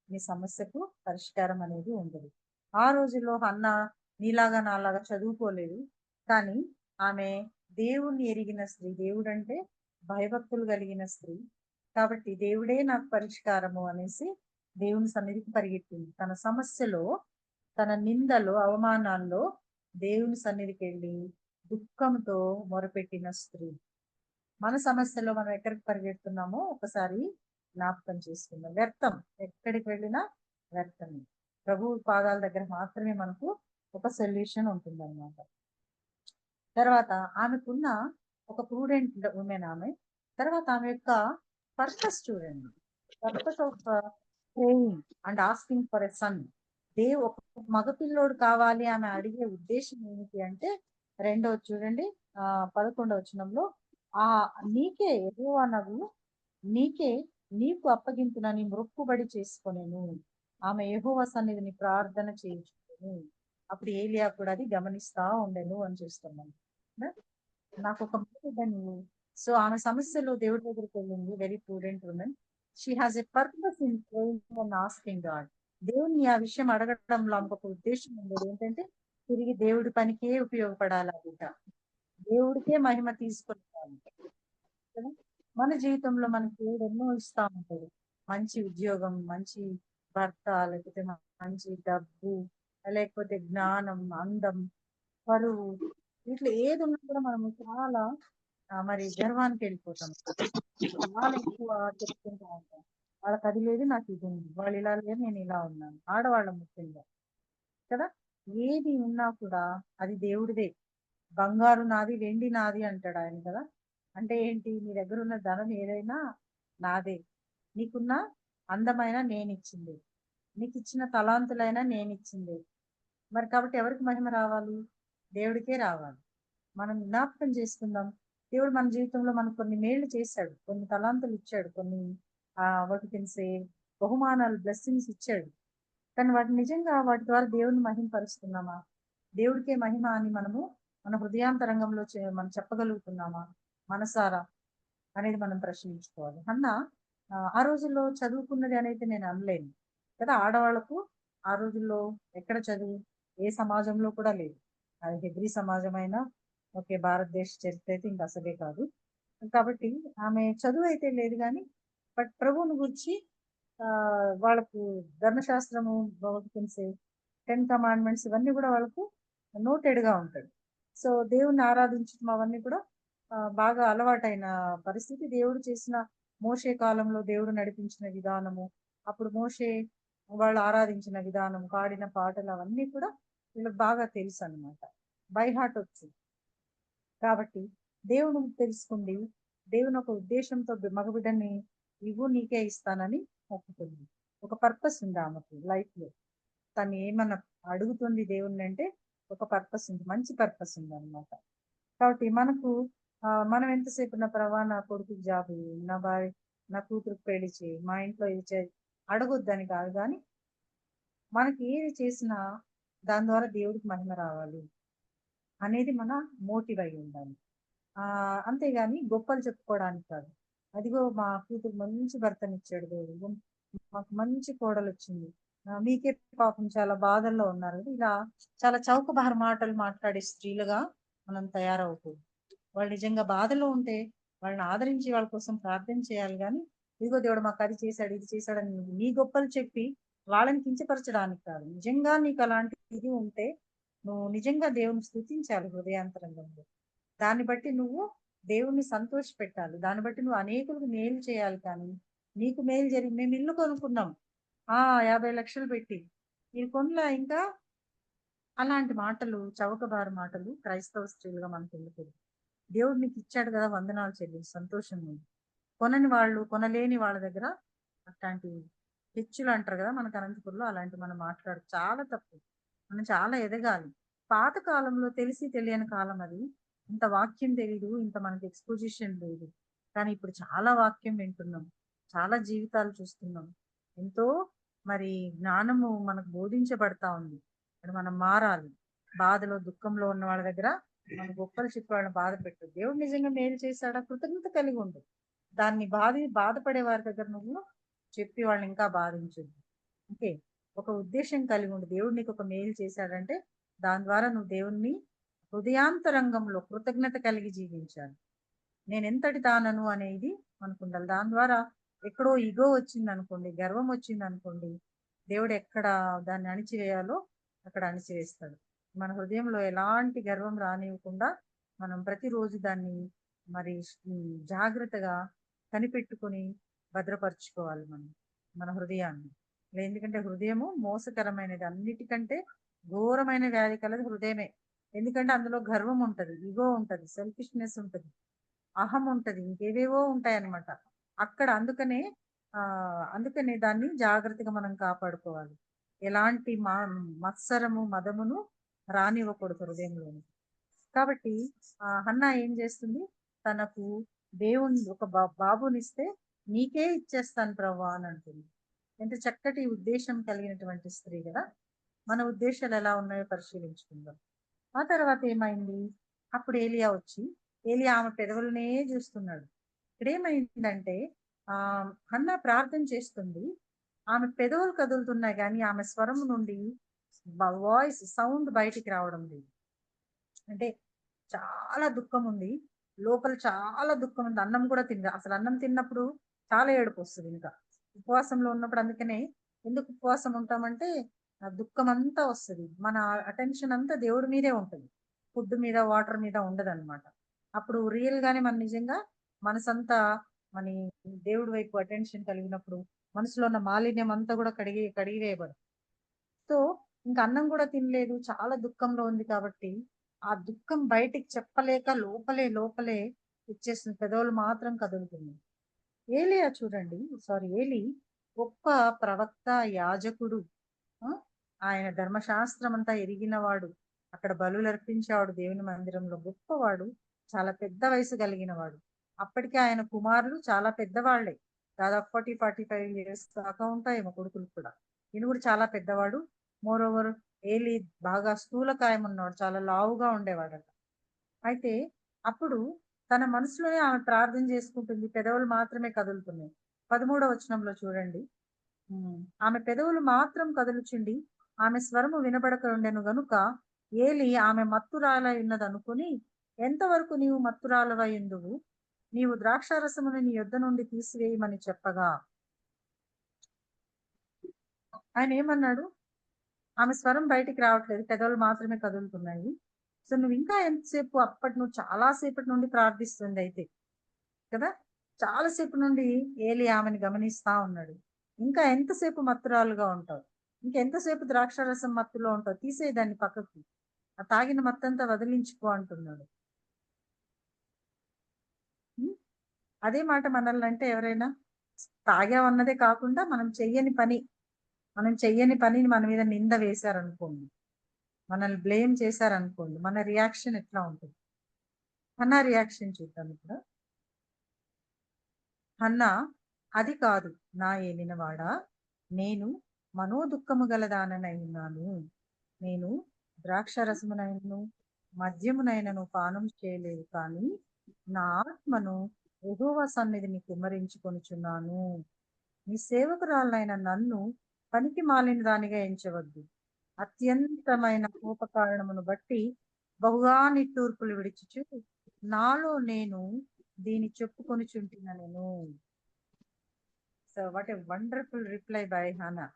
నీ సమస్యకు పరిష్కారం అనేది ఉండదు. ఆ రోజుల్లో హన్న నీలాగా నాలాగా చదువుకోలేదు, కానీ ఆమె దేవుణ్ణి ఎరిగిన స్త్రీ, దేవుడు అంటే భయభక్తులు కలిగిన స్త్రీ. కాబట్టి దేవుడే నాకు పరిష్కారము అనేసి దేవుని సన్నిధికి పరిగెత్తింది. తన సమస్యలో, తన నిందలో, అవమానాల్లో దేవుని సన్నిధికి వెళ్ళి దుఃఖంతో మొరపెట్టిన స్త్రీ. మన సమస్యలో మనం ఎక్కడికి పరిగెడుతున్నామో ఒకసారి జ్ఞాపకం చేసుకుందాం. వ్యర్థం, ఎక్కడికి వెళ్ళినా వ్యర్థమే. ప్రభు పాదాల దగ్గర మాత్రమే మనకు ఒక సొల్యూషన్ ఉంటుంది అన్నమాట. తర్వాత ఆమెకున్న ఒక ప్రూడెంట్ ఉమెన్ ఆమె. తర్వాత ఆమె యొక్క పర్పస్ చూడండి, purpose of praying and asking for a son. ఒక మగపిల్లోడు కావాలి ఆమె అడిగే ఉద్దేశం ఏమిటి అంటే, రెండవ చూడండి 11వ వచనంలో, ఆ నీకే యెహోవా నగు నీకే నీకు అప్పగింపునని మొక్కుబడి చేసుకొనెను. ఆమె యెహోవా సన్నిధిని ప్రార్థన చేయించుకొని, అప్పుడు ఏలియా కూడా అది గమనిస్తా ఉండెను అని చూస్తున్నాను. నాకు ఒక నువ్వు. సో ఆమె సమస్యలో దేవుడి దగ్గరికి వెళ్ళింది. Very prudent women. She has a purpose in praying and asking God. దేవుణ్ణి ఆ విషయం అడగడంలో ఆమెకు ఒక ఉద్దేశం ఉండేది ఏంటంటే, తిరిగి దేవుడి పనికే ఉపయోగపడాలి ఆ బిడ్డ, దేవుడికే మహిమ తీసుకొని కదా. మన జీవితంలో మనకి దేవుడు ఎన్నో ఇస్తా ఉంటాడు. మంచి ఉద్యోగం, మంచి భర్త, లేకపోతే మంచి డబ్బు, లేకపోతే జ్ఞానం, అందం, పరువు, ఇట్లా ఏది ఉన్నా కూడా మనము చాలా మరి గర్వానికి వెళ్ళిపోతాం. చాలా ఎక్కువ చెప్పుకుంటూ ఉంటాం, వాళ్ళకి అది లేదు నాకు ఇది ఉంది, వాళ్ళు ఇలా లేదు నేను ఇలా ఉన్నాను. ఆడవాళ్ళ ముఖ్యంగా కదా. ఏది ఉన్నా కూడా అది దేవుడిదే. బంగారు నాది, వెండి నాది అంటాడు ఆయన కదా. అంటే ఏంటి? నీ దగ్గర ఉన్న ధనం ఏదైనా నాదే, నీకున్న అందమైన నేనిచ్చింది, నీకు ఇచ్చిన తలాంతులైనా నేనిచ్చింది. మరి కాబట్టి ఎవరికి మహిమ రావాలి? దేవుడికే రావాలి. మనం జ్ఞాపకం చేసుకుందాం, దేవుడు మన జీవితంలో మనకు కొన్ని మేళ్లు చేశాడు, కొన్ని తలాంతులు ఇచ్చాడు, కొన్ని వాటికి బహుమానాలు, బ్లెస్సింగ్స్ ఇచ్చాడు. కానీ వాటి నిజంగా వాటి ద్వారా దేవుని మహిమపరుస్తున్నామా? దేవుడికే మహిమ అని మనము మన హృదయాంతరంగంలో మనం చెప్పగలుగుతున్నామా మనసారా అనేది మనం ప్రశ్నించుకోవాలి. ఆ రోజుల్లో చదువుకున్నది అనేది నేను అనలేను కదా. ఆడవాళ్లకు ఆ రోజుల్లో ఎక్కడ చదువు, ఏ సమాజంలో కూడా లేదు. అది హెబ్రీ సమాజమైనా ఓకే, భారతదేశ చరిత్ర అయితే ఇంకా అసలే కాదు. కాబట్టి ఆమె చదువు అయితే లేదు, కానీ బట్ ప్రభువుని గురించి వాళ్ళకు ధర్మశాస్త్రము, భగవద్గీత, 10 కమాండ్మెంట్స్ ఇవన్నీ కూడా వాళ్ళకు నోటెడ్ గా ఉంటాయి. సో దేవుణ్ణి ఆరాధించడం అవన్నీ కూడా బాగా అలవాటైన పరిస్థితి. దేవుడు చేసిన మోషే కాలంలో దేవుడు నడిపించిన విధానము, అప్పుడు మోషే వాళ్ళు ఆరాధించిన విధానం, పాడిన పాటలు అవన్నీ కూడా వీళ్ళకి బాగా తెలుసు అన్నమాట, బై హార్ట్ వచ్చు. కాబట్టి దేవుడు తెలుసుకుంది, దేవుని ఒక ఉద్దేశంతో మగబిడ్డని ఇవ్వు నీకే ఇస్తానని మొక్కుతుంది. ఒక పర్పస్ ఉంది ఆమెకు లైఫ్ లో. తను ఏమన్నా అడుగుతుంది దేవుణ్ణి అంటే ఒక పర్పస్ ఉంది, మంచి పర్పస్ ఉంది అనమాట. కాబట్టి మనకు మనం ఎంతసేపు నా ప్రభా నా కొడుకుకి జాబ్, నా భార్య, నా కూతురికి పెళ్లి చేయి, మా ఇంట్లో ఇది చేయి అడగొద్దని కాదు, కానీ మనకి ఏది చేసినా దాని ద్వారా దేవుడికి మహిమ రావాలి అనేది మన మోటివ్ అయి ఉండాలి. అంతేగాని గొప్పలు చెప్పుకోవడానికి కాదు. అదిగో మా కూతురు మంచి భర్తనిచ్చాడు దేవుడు, మాకు మంచి కోడలు వచ్చింది, మీకే పాపం చాలా బాధల్లో ఉన్నారు, ఇలా చాలా చౌకబారు మాటలు మాట్లాడే స్త్రీలుగా మనం తయారవుతుంది. వాళ్ళు నిజంగా బాధలో ఉంటే వాళ్ళని ఆదరించి వాళ్ళ కోసం ప్రార్థన చేయాలి. కానీ ఇదిగో దేవుడు మాకు అది చేశాడు, ఇది చేశాడని నీ గొప్పలు చెప్పి వాళ్ళని కించపరచడానికి కాదు. నిజంగా నీకు అలాంటి ఇది ఉంటే నువ్వు నిజంగా దేవుని స్తుతించాలి హృదయాంతరంగంలో. దాన్ని బట్టి నువ్వు దేవుణ్ణి సంతోష పెట్టాలి. దాన్ని బట్టి నువ్వు అనేకులకు మేలు చేయాలి. కానీ నీకు మేలు జరిగి మేము ఇల్లు కొనుక్కున్నాం 50 లక్షలు పెట్టి మీరు కొనలా ఇంకా, అలాంటి మాటలు, చౌకబారు మాటలు క్రైస్తవ స్త్రీలుగా మనకు ఎందుకు? దేవుడు నీకు ఇచ్చాడు కదా, వందనాలు చెల్లి, సంతోషం ఉంది. కొనని వాళ్ళు, కొనలేని వాళ్ళ దగ్గర అట్లాంటి హెచ్చులు అంటారు కదా మనకు అనంతపురంలో, అలాంటి మనం మాట్లాడు చాలా తప్పు. మనం చాలా ఎదగాలి. పాత కాలంలో తెలిసి తెలియని కాలం అది. ఇంత వాక్యం తెలీదు, ఇంత మనకి ఎక్స్పోజిషన్ లేదు. కానీ ఇప్పుడు చాలా వాక్యం వింటున్నాం, చాలా జీవితాలు చూస్తున్నాం. ఎంతో మరి జ్ఞానము మనకు బోధించబడతా ఉంది. మరి మనం మారాలి. బాధలో, దుఃఖంలో ఉన్న వాళ్ళ దగ్గర మన గొప్పలు చెప్పి వాళ్ళని బాధ పెట్టు. దేవుడు నిజంగా మేలు చేశాడా, కృతజ్ఞత కలిగి ఉండు. దాన్ని బాధపడే వారి దగ్గర నువ్వు చెప్పి వాళ్ళని ఇంకా బాధించదు. ఓకే, ఒక ఉద్దేశం కలిగి ఉండు. దేవుడు నీకు ఒక మేలు చేశాడంటే దాని ద్వారా నువ్వు దేవుణ్ణి హృదయాంతరంగంలో కృతజ్ఞత కలిగి జీవించాలి. నేను ఎంతటి దానను అనేది మనకు ఉండాలి. దాని ద్వారా ఎక్కడో ఇగో వచ్చింది అనుకోండి, గర్వం వచ్చింది అనుకోండి, దేవుడు ఎక్కడ దాన్ని అణిచివేయాలో అక్కడ అణిచివేస్తాడు. మన హృదయంలో ఎలాంటి గర్వం రానివ్వకుండా మనం ప్రతిరోజు దాన్ని మరి జాగ్రత్తగా కనిపెట్టుకొని భద్రపరుచుకోవాలి మన హృదయాన్ని. ఎందుకంటే హృదయము మోసకరమైనది, అన్నిటికంటే ఘోరమైన వ్యాధి కలది హృదయమే. ఎందుకంటే అందులో గర్వం ఉంటది, ఇగో ఉంటది, సెల్ఫిష్నెస్ ఉంటది, అహం ఉంటది, ఇంకేవేవో ఉంటాయి అన్నమాట అక్కడ. అందుకనే దాన్ని జాగ్రత్తగా మనం కాపాడుకోవాలి. ఎలాంటి మత్సరము, మదమును రానివ్వకూడదు హృదయంలోని. కాబట్టి హన్నా ఏం చేస్తుంది, తనకు దేవుని ఒక బాబునిస్తే నీకే ఇచ్చేస్తాను ప్రవ్వా అని అంటుంది. ఎంత చక్కటి ఉద్దేశం కలిగినటువంటి స్త్రీ కదా. మన ఉద్దేశాలు ఎలా ఉన్నాయో పరిశీలించుకుందాం. ఆ తర్వాత ఏమైంది, అప్పుడు ఏలియా వచ్చి ఆమె పెదవులనే చూస్తున్నాడు. ఇక్కడ ఏమైందంటే హన్నా ప్రార్థన చేస్తుంది, ఆమె పెదవులు కదులుతున్నాయి కానీ ఆమె స్వరం నుండి వాయిస్ సౌండ్ బయటికి రావడం లేదు. అంటే చాలా దుఃఖం ఉంది లోపల, చాలా దుఃఖం ఉంది. అన్నం కూడా అసలు అన్నం తిన్నప్పుడు చాలా ఏడుపు వస్తుంది. ఇంకా ఉపవాసంలో ఉన్నప్పుడు, అందుకనే ఎందుకు ఉపవాసం ఉంటామంటే ఆ దుఃఖం అంతా వస్తుంది. మన అటెన్షన్ అంతా దేవుడి మీదే ఉంటుంది, ఫుడ్ మీద, వాటర్ మీద ఉండదు అనమాట. అప్పుడు రియల్ గానే మన నిజంగా మనసంతా మన దేవుడి వైపు అటెన్షన్ కలిగినప్పుడు మనసులో ఉన్న మాలిన్యం అంతా కూడా కడిగివేయబడు. సో ఇంకా అన్నం కూడా తినలేదు, చాలా దుఃఖంలో ఉంది. కాబట్టి ఆ దుఃఖం బయటికి చెప్పలేక లోపలే ఇచ్చేసిన పెదవులు మాత్రం కదులుతుంది. ఏలియా చూడండి, ఏలి గొప్ప ప్రవక్త, యాజకుడు, ఆయన ధర్మశాస్త్రం అంతా ఎరిగినవాడు, అక్కడ బలులు అర్పించేవాడు దేవుని మందిరంలో, గొప్పవాడు, చాలా పెద్ద వయసు కలిగిన వాడు. అప్పటికే ఆయన కుమారులు చాలా పెద్దవాళ్లే, దాదాపు 40-45 years దాకా ఉంటాయేమో కొడుకులు కూడా. ఈయన కూడా చాలా పెద్దవాడు. మోర్ ఓవర్ ఏలి బాగా స్థూలకాయం ఉన్నవాడు, చాలా లావుగా ఉండేవాడట. అయితే అప్పుడు తన మనసులోనే ఆమె ప్రార్థన చేసుకుంటుంది, పెదవులు మాత్రమే కదులుతున్నాయి. 13వ వచనంలో చూడండి, ఆమె పెదవులు మాత్రం కదులుచుండి ఆమె స్వరము వినబడక ఉండెను గనుక ఏలి ఆమె మత్తురాలై ఉన్నది అనుకుని, ఎంతవరకు నీవు మత్తురాలవై ఉందువు, నీవు ద్రాక్షారసమును నీ యొద్ద నుండి తీసివేయమని చెప్పగా, ఆయన ఏమన్నాడు, ఆమె స్వరం బయటికి రావట్లేదు, పెదవులు మాత్రమే కదులుతున్నాయి. సో నువ్వు ఇంకా ఎంతసేపు, నువ్వు చాలా సేపటి నుండి ప్రార్థిస్తుంది అయితే కదా, చాలాసేపు నుండి ఏలి ఆమెను గమనిస్తా ఉన్నాడు. ఇంకా ఎంతసేపు మత్తురాలుగా ఉంటావు, ఇంకెంతసేపు ద్రాక్షారసం మత్తులో ఉంటావు, తీసేదాన్ని పక్కకు, ఆ తాగిన మత్తంతా వదిలించుకో అంటున్నాడు. అదే మాట మనల్ని అంటే ఎవరైనా తాగామన్నదే కాకుండా మనం చెయ్యని పనిని మన మీద నింద వేశారనుకోండి, మనల్ని బ్లేమ్ చేశారనుకోండి, మన రియాక్షన్ ఎట్లా ఉంటుంది? హన్నా రియాక్షన్ చూద్దాం ఇప్పుడు. హన్నా, అది కాదు నా ఏలినవాడా, నేను మనోదుఃఖము గలదాననై ఉన్నాను. నేను ద్రాక్షరసమునైనను మద్యమునైనను పానం చేయలేదు, కానీ నా ఆత్మను యెహోవా సన్నిధిని కుమ్మరించుకొనుచున్నాను. నీ సేవకురాలైన నన్ను పనికి మాలిన దానిగా ఎంచవద్దు. అత్యంతమైన కోపకారణమును బట్టి బహుగా నిట్టూర్పులు విడిచుచు నాలో నేను దీని చెప్పుకొనుచుంటున్నా నేను. So what a wonderful reply by హనా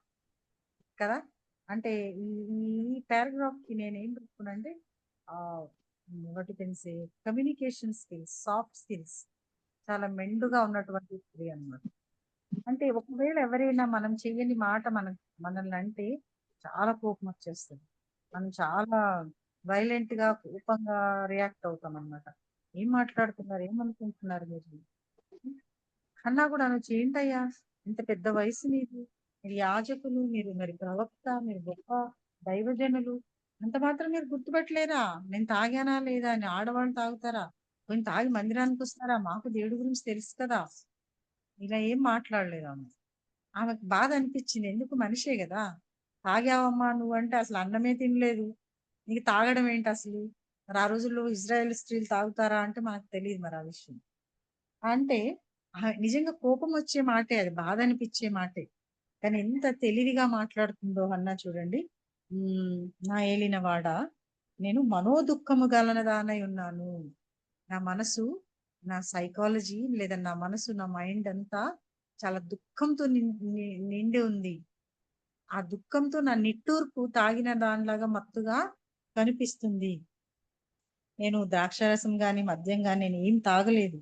కదా. అంటే ఈ ఈ పారాగ్రాఫ్ కి నేను ఏం చెప్పుకున్నానంటే what you can say communication skills, soft skills చాలా మెండుగా ఉన్నటువంటి స్త్రీ అన్నమాట. అంటే ఒకవేళ ఎవరైనా మనం చెయ్యని మాట మనల్ని అంటే చాలా కోపం వచ్చేస్తుంది. మనం చాలా వైలెంట్ గా కోపంగా రియాక్ట్ అవుతాం అన్నమాట. ఏం మాట్లాడుతున్నారు, ఏమనుకుంటున్నారు మీరు అన్నా కూడా అనొచ్చు, ఏంటయ్యా ఇంత పెద్ద వయసు మీది, మీరు యాజకులు, మీరు మరి ప్రవక్త, మీరు గొప్ప దైవజనులు, అంత మాత్రం మీరు గుర్తుపట్టలేరా నేను తాగానా లేదా అని? ఆడవాళ్ళు తాగుతారా? కొంచెం తాగి మందిరానికి వస్తారా? మాకు దేవుడి గురించి తెలుసు కదా. ఇలా ఏం మాట్లాడలేదు ఆమె. ఆమెకు బాధ అనిపించింది, ఎందుకు మనిషే కదా. తాగావమ్మా నువ్వు అంటే అసలు అన్నమే తినలేదు, నీకు తాగడం ఏంటి అసలు? మరి ఆ రోజుల్లో ఇజ్రాయెల్ స్త్రీలు తాగుతారా అంటే మనకు తెలియదు మరి ఆ విషయం. అంటే నిజంగా కోపం వచ్చే మాటే అది, బాధ అనిపించే మాటే. కానీ ఎంత తెలివిగా మాట్లాడుతుందో అన్నా చూడండి. నా ఏలిన వాడ, నేను మనోదుఖము గలనదానై ఉన్నాను. నా మనసు, నా సైకాలజీ లేదా నా మనసు, నా మైండ్ అంతా చాలా దుఃఖంతో నిండి ఉంది. ఆ దుఃఖంతో నా నిట్టూర్పు తాగిన దానిలాగా మత్తుగా కనిపిస్తుంది. నేను ద్రాక్షారసం గాని మద్యం గాని నేను ఏం తాగలేదు.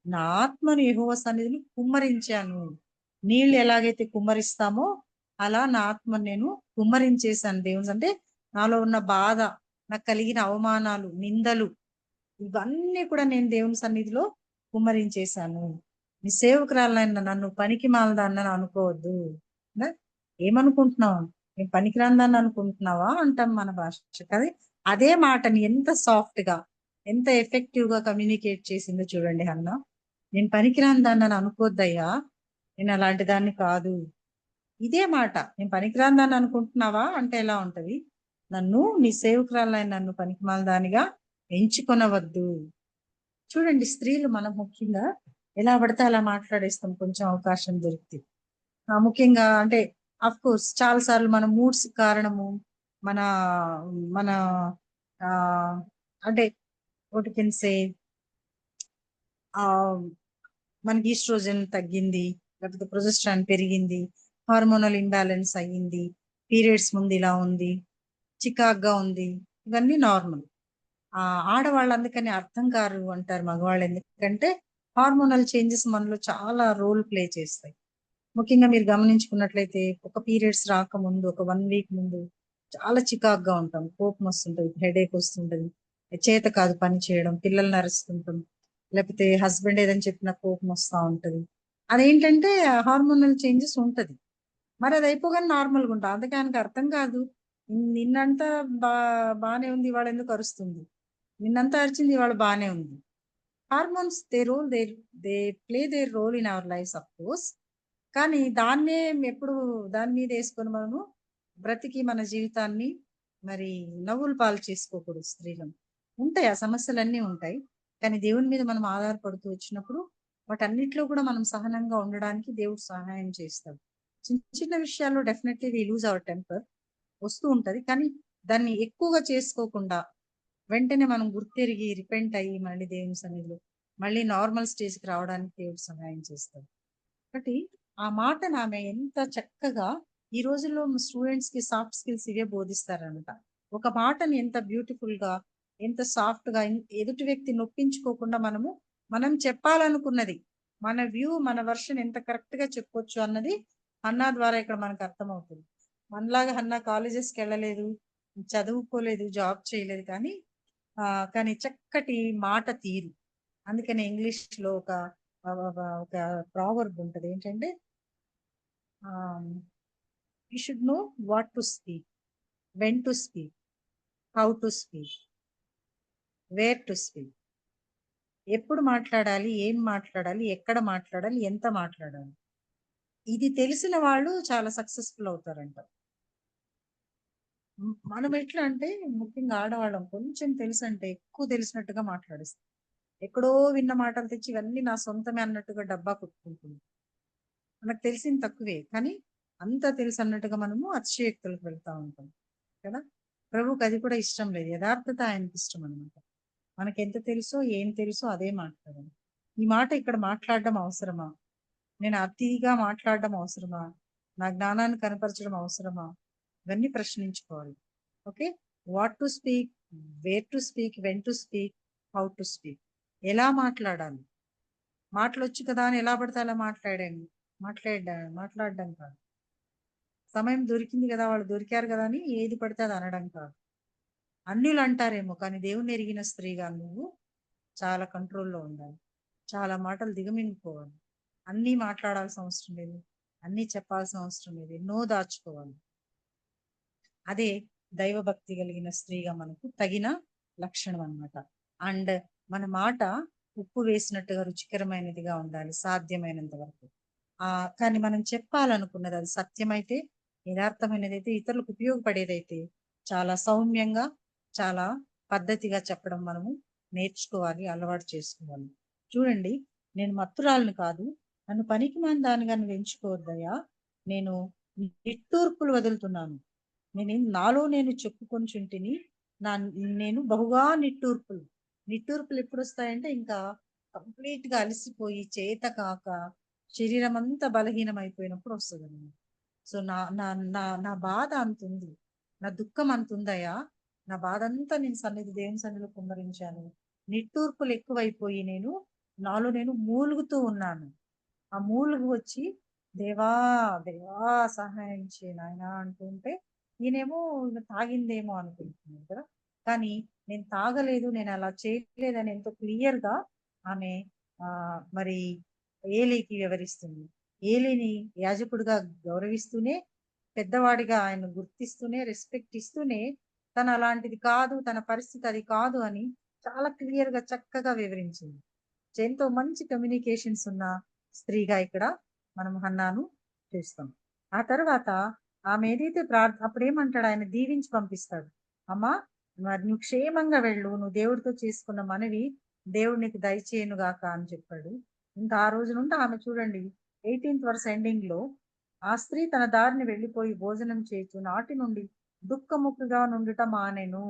నా ఆత్మను యెహోవా సన్నిధిని కుమ్మరించాను. నీళ్లు ఎలాగైతే కుమ్మరిస్తామో అలా నా ఆత్మను నేను కుమ్మరించేశాను దేవుని. అంటే నాలో ఉన్న బాధ, నాకు కలిగిన అవమానాలు, నిందలు, ఇవన్నీ కూడా నేను దేవుని సన్నిధిలో కుమ్మరించేశాను. నీ సేవకురాలైన నన్ను పనికి మాలదాన్ని అనుకోవద్దు. ఏమనుకుంటున్నావు, నేను పనికిరాందాన్ని అనుకుంటున్నావా అంటాం మన భాష కదా. అదే మాటని ఎంత సాఫ్ట్ గా, ఎంత ఎఫెక్టివ్ గా కమ్యూనికేట్ చేసిందో చూడండి అన్న. నేను పనికిరాని దాన్ని అని అనుకోద్దయ్యా, నేను అలాంటి దాన్ని కాదు. ఇదే మాట, నేను పనికిరాని దాన్ని అనుకుంటున్నావా అంటే ఎలా ఉంటది, నన్ను నీ సేవకురాలైన నన్ను పనికిమాల దానిగా ఎంచుకొనవద్దు. చూడండి స్త్రీలు మనం ముఖ్యంగా ఎలా పడితే అలా మాట్లాడేస్తాం కొంచెం అవకాశం దొరికితే. ముఖ్యంగా అంటే అఫ్ కోర్స్ చాలా సార్లు మన మూడ్స్ కారణము, మన మన ఆ అంటే ఒకటి కెన్ సే మనకి ఈస్ట్రోజన్ తగ్గింది, లేకపోతే ప్రొజెస్ట్రాన్ పెరిగింది, హార్మోనల్ ఇంబ్యాలెన్స్ అయ్యింది, పీరియడ్స్ ముందు ఇలా ఉంది, చికాగ్గా ఉంది, ఇవన్నీ నార్మల్. ఆడవాళ్ళు అందుకని అర్థం కారు అంటారు మగవాళ్ళు. ఎందుకంటే హార్మోనల్ చేంజెస్ మనలో చాలా రోల్ ప్లే చేస్తాయి. ముఖ్యంగా మీరు గమనించుకున్నట్లయితే ఒక పీరియడ్స్ రాకముందు ఒక 1 వీక్ ముందు చాలా చికాగ్గా ఉంటాం, కోపం వస్తుంటది, హెడేక్ వస్తుంటది, చేత కాదు పని చేయడం, పిల్లల్ని అరుస్తుంటాం, లేకపోతే హస్బెండ్ ఏదని చెప్పిన కోపం వస్తూ ఉంటది. అదేంటంటే హార్మోనల్ చేంజెస్ ఉంటది. మరి అది అయిపోగానే నార్మల్గా ఉంటాం. అందుకే ఆయనకు అర్థం కాదు, నిన్నంతా బా బానే ఉంది, ఇవాళ ఎందుకు అరుస్తుంది, నిన్నంతా అరిచింది ఇవాళ బానే ఉంది. Hormones they play their role in our life of course. కానీ దాన్నే ఎప్పుడు దాని మీద వేసుకొని మనము బ్రతికి మన జీవితాన్ని మరి నవ్వులు పాలు చేసుకోకూడదు. స్త్రీలం ఉంటాయి, ఆ సమస్యలన్నీ ఉంటాయి. కానీ దేవుని మీద మనం ఆధారపడుతూ వచ్చినప్పుడు వాటన్నిటిలో కూడా మనం సహనంగా ఉండడానికి దేవుడు సహాయం చేస్తాడు. చిన్న చిన్న విషయాల్లో definitely we lose our temper, వస్తూ ఉంటది. కానీ దాన్ని ఎక్కువగా చేసుకోకుండా వెంటనే మనం గుర్తెరిగి రిపెంట్ అయ్యి మళ్ళీ దేవుని సన్నిధిలో మళ్ళీ నార్మల్ స్టేజ్కి రావడానికి దేవుడు సహాయం చేస్తాడు. కాబట్టి ఆ మాటను ఆమె ఎంత చక్కగా, ఈ రోజుల్లో స్టూడెంట్స్ కి సాఫ్ట్ స్కిల్స్ ఇవే బోధిస్తారనమాట. ఒక మాటని ఎంత బ్యూటిఫుల్ గా, ఎంత సాఫ్ట్ గా, ఎదుటి వ్యక్తి నొప్పించుకోకుండా మనం చెప్పాలనుకున్నది, మన వ్యూ, మన వర్షన్ ఎంత కరెక్ట్ గా చెప్పొచ్చు అన్నది హన్నా ద్వారా ఇక్కడ మనకు అర్థమవుతుంది. మనలాగా హన్నా కాలేజెస్కి వెళ్ళలేదు, చదువుకోలేదు, జాబ్ చేయలేదు, కానీ చక్కటి మాట తీరు. అందుకని ఇంగ్లీష్ లో ఒక ప్రావర్బ్ ఉంటది, ఏంటంటే you should know what to speak, when to speak, how to speak, where to speak. ఎప్పుడు మాట్లాడాలి, ఏం మాట్లాడాలి, ఎక్కడ మాట్లాడాలి, ఎంత మాట్లాడాలి, ఇది తెలిసిన వాళ్ళు చాలా సక్సెస్ఫుల్ అవుతారంట. మనం ఎట్లా అంటే ముఖ్యంగా ఆడవాళ్ళం కొంచెం తెలుసు అంటే ఎక్కువ తెలిసినట్టుగా మాట్లాడిస్తాం. ఎక్కడో విన్న మాటలు తెచ్చి ఇవన్నీ నా సొంతమే అన్నట్టుగా డబ్బా కొట్టుకుంటుంది. మనకు తెలిసింది తక్కువే, కానీ అంత తెలుసు అన్నట్టుగా మనము అతిశయోక్తులకు వెళ్తా ఉంటాం కదా. ప్రభుకి అది కూడా ఇష్టం లేదు, యథార్థత ఆయనకి ఇష్టం అనమాట. మనకెంత తెలుసో ఏం తెలుసో అదే మాట్లాడాలి. ఈ మాట ఇక్కడ మాట్లాడడం అవసరమా? నేను అతిగా మాట్లాడడం అవసరమా? నా జ్ఞానాన్ని కనపరచడం అవసరమా? ఇవన్నీ ప్రశ్నించుకోవాలి. Okay, what to speak, where to speak, when to speak, how to speak, ఎలా మాట్లాడాలి. మాటలు వచ్చు కదా అని ఎలా పడితే అలా మాట్లాడడం కాదు. సమయం దొరికింది కదా, వాళ్ళు దొరికారు కదా అని ఏది పడితే అది అనడం కాదు. అన్యులు అంటారేమో, కానీ దేవుని ఎరిగిన స్త్రీగా నువ్వు చాలా కంట్రోల్లో ఉండాలి. చాలా మాటలు దిగమింగిపోవాలి. అన్నీ మాట్లాడాల్సిన అవసరం లేదు, అన్నీ చెప్పాల్సిన అవసరం లేదు, ఎన్నో దాచుకోవాలి. అదే దైవభక్తి కలిగిన స్త్రీగా మనకు తగిన లక్షణం అన్నమాట. అండ్ మన మాట ఉప్పు వేసినట్టుగా రుచికరమైనదిగా ఉండాలి సాధ్యమైనంత వరకు. కానీ మనం చెప్పాలనుకున్నది అది సత్యమైతే, యథార్థమైనదైతే, ఇతరులకు ఉపయోగపడేదైతే చాలా సౌమ్యంగా, చాలా పద్ధతిగా చెప్పడం మనము నేర్చుకోవాలి, అలవాటు చేసుకోవాలి. చూడండి, నేను మత్తురాలను కాదు, నన్ను పనికిమాలిన దానిగా నువ్వు ఎంచుకోవద్దయ్యా. నేను నిట్టూర్పులు వదులుతున్నాను. నాలో నేను చెప్పుకొంచుంటిని, నేను బహుగా నిట్టూర్పులు ఎప్పుడు వస్తాయంటే ఇంకా కంప్లీట్ గా అలసిపోయి చేత కాక శరీరం అంతా బలహీనం అయిపోయినప్పుడు వస్తుంది అన్నమాట. సో నా నా నా నా బాధ అంతుంది, నా దుఃఖం అంతుందయ్యా. నా బాధ అంతా నేను దేవుని సన్నిధిలో కుమ్మరించాను. నిట్టూర్పులు ఎక్కువైపోయి నాలో నేను మూలుగుతూ ఉన్నాను. ఆ మూలుగు వచ్చి దేవా దేవా సహాయం చేయి నాయనా అంటుంటే ఈయనేమో తాగిందేమో అనుకుంటున్నాను కదా. కానీ నేను తాగలేదు, నేను అలా చేయలేదని ఎంతో క్లియర్ గా ఆమె మరి ఏలీకి వివరిస్తుంది. ఏలీని యాజకుడిగా గౌరవిస్తూనే, పెద్దవాడిగా ఆయన గుర్తిస్తూనే, రెస్పెక్ట్ ఇస్తూనే, తను అలాంటిది కాదు, తన పరిస్థితి అది కాదు అని చాలా క్లియర్ గా చక్కగా వివరించింది. ఎంతో మంచి కమ్యూనికేషన్స్ ఉన్న స్త్రీగా ఇక్కడ మనం హన్నాను చూస్తాం. ఆ తర్వాత ఆమె ఏదైతే అప్పుడు ఏమంటాడు, ఆయన దీవించి పంపిస్తాడు. అమ్మా, మరి నువ్వు క్షేమంగా వెళ్ళు, నువ్వు దేవుడితో చేసుకున్న మనవి దేవుడు నీకు దయచేయను గాక అని చెప్పాడు. ఇంకా ఆ రోజు నుండి ఆమె చూడండి 18th వర్స్ ఎండింగ్ లో, ఆ స్త్రీ తన దారిని వెళ్ళిపోయి భోజనం చేయొచ్చు నాటి నుండి దుఃఖముఖుగా నుండుట మానెను.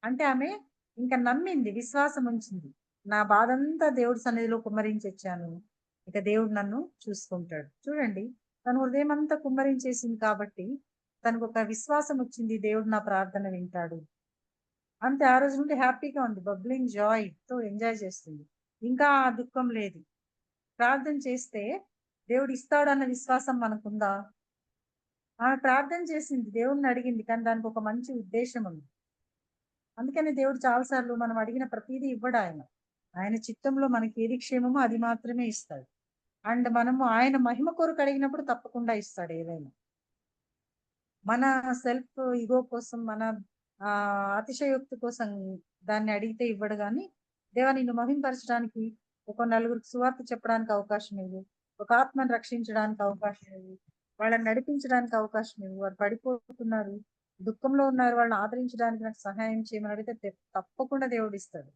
అంటే ఆమె ఇంకా నమ్మింది, విశ్వాసం ఉంచింది. నా బాధంతా దేవుడి సన్నిధిలో కుమ్మరించి వచ్చాను, ఇక దేవుడు నన్ను చూసుకుంటాడు. చూడండి, తన హృదయం అంతా కుమ్మరించేసింది కాబట్టి తనకు ఒక విశ్వాసం వచ్చింది, దేవుడు నా ప్రార్థన వింటాడు. అంతే, ఆ రోజు నుండి హ్యాపీగా ఉంది, బబ్లింగ్ జాయ్ తో ఎంజాయ్ చేస్తుంది. ఇంకా ఆ దుఃఖం లేదు. ప్రార్థన చేస్తే దేవుడు ఇస్తాడు అన్న విశ్వాసం మనకుందా? ఆమె ప్రార్థన చేసింది, దేవుడిని అడిగింది, కానీ దానికి ఒక మంచి ఉద్దేశం ఉంది. అందుకని దేవుడు చాలాసార్లు మనం అడిగిన ప్రతిదీ ఇవ్వడు. ఆయన చిత్తంలో మనకి ఏది క్షేమమో అది మాత్రమే ఇస్తాడు. అండ్ మనము ఆయన మహిమ కొరకు అడిగినప్పుడు తప్పకుండా ఇస్తాడు ఏదైనా. మన సెల్ఫ్ ఈగో కోసం, మన అతిశయోక్తి కోసం దాన్ని అడిగితే ఇవ్వడు. కానీ దేవా నిన్ను మహింపరచడానికి, ఒక నలుగురికి సువార్త చెప్పడానికి అవకాశం ఇవ్వు, ఒక ఆత్మను రక్షించడానికి అవకాశం ఇవ్వు, వాళ్ళని నడిపించడానికి అవకాశం ఇవ్వు, వారు పడిపోతున్నారు, దుఃఖంలో ఉన్నారు, వాళ్ళని ఆదరించడానికి నాకు సహాయం చేయమని అడిగితే తప్పకుండా దేవుడు ఇస్తాడు,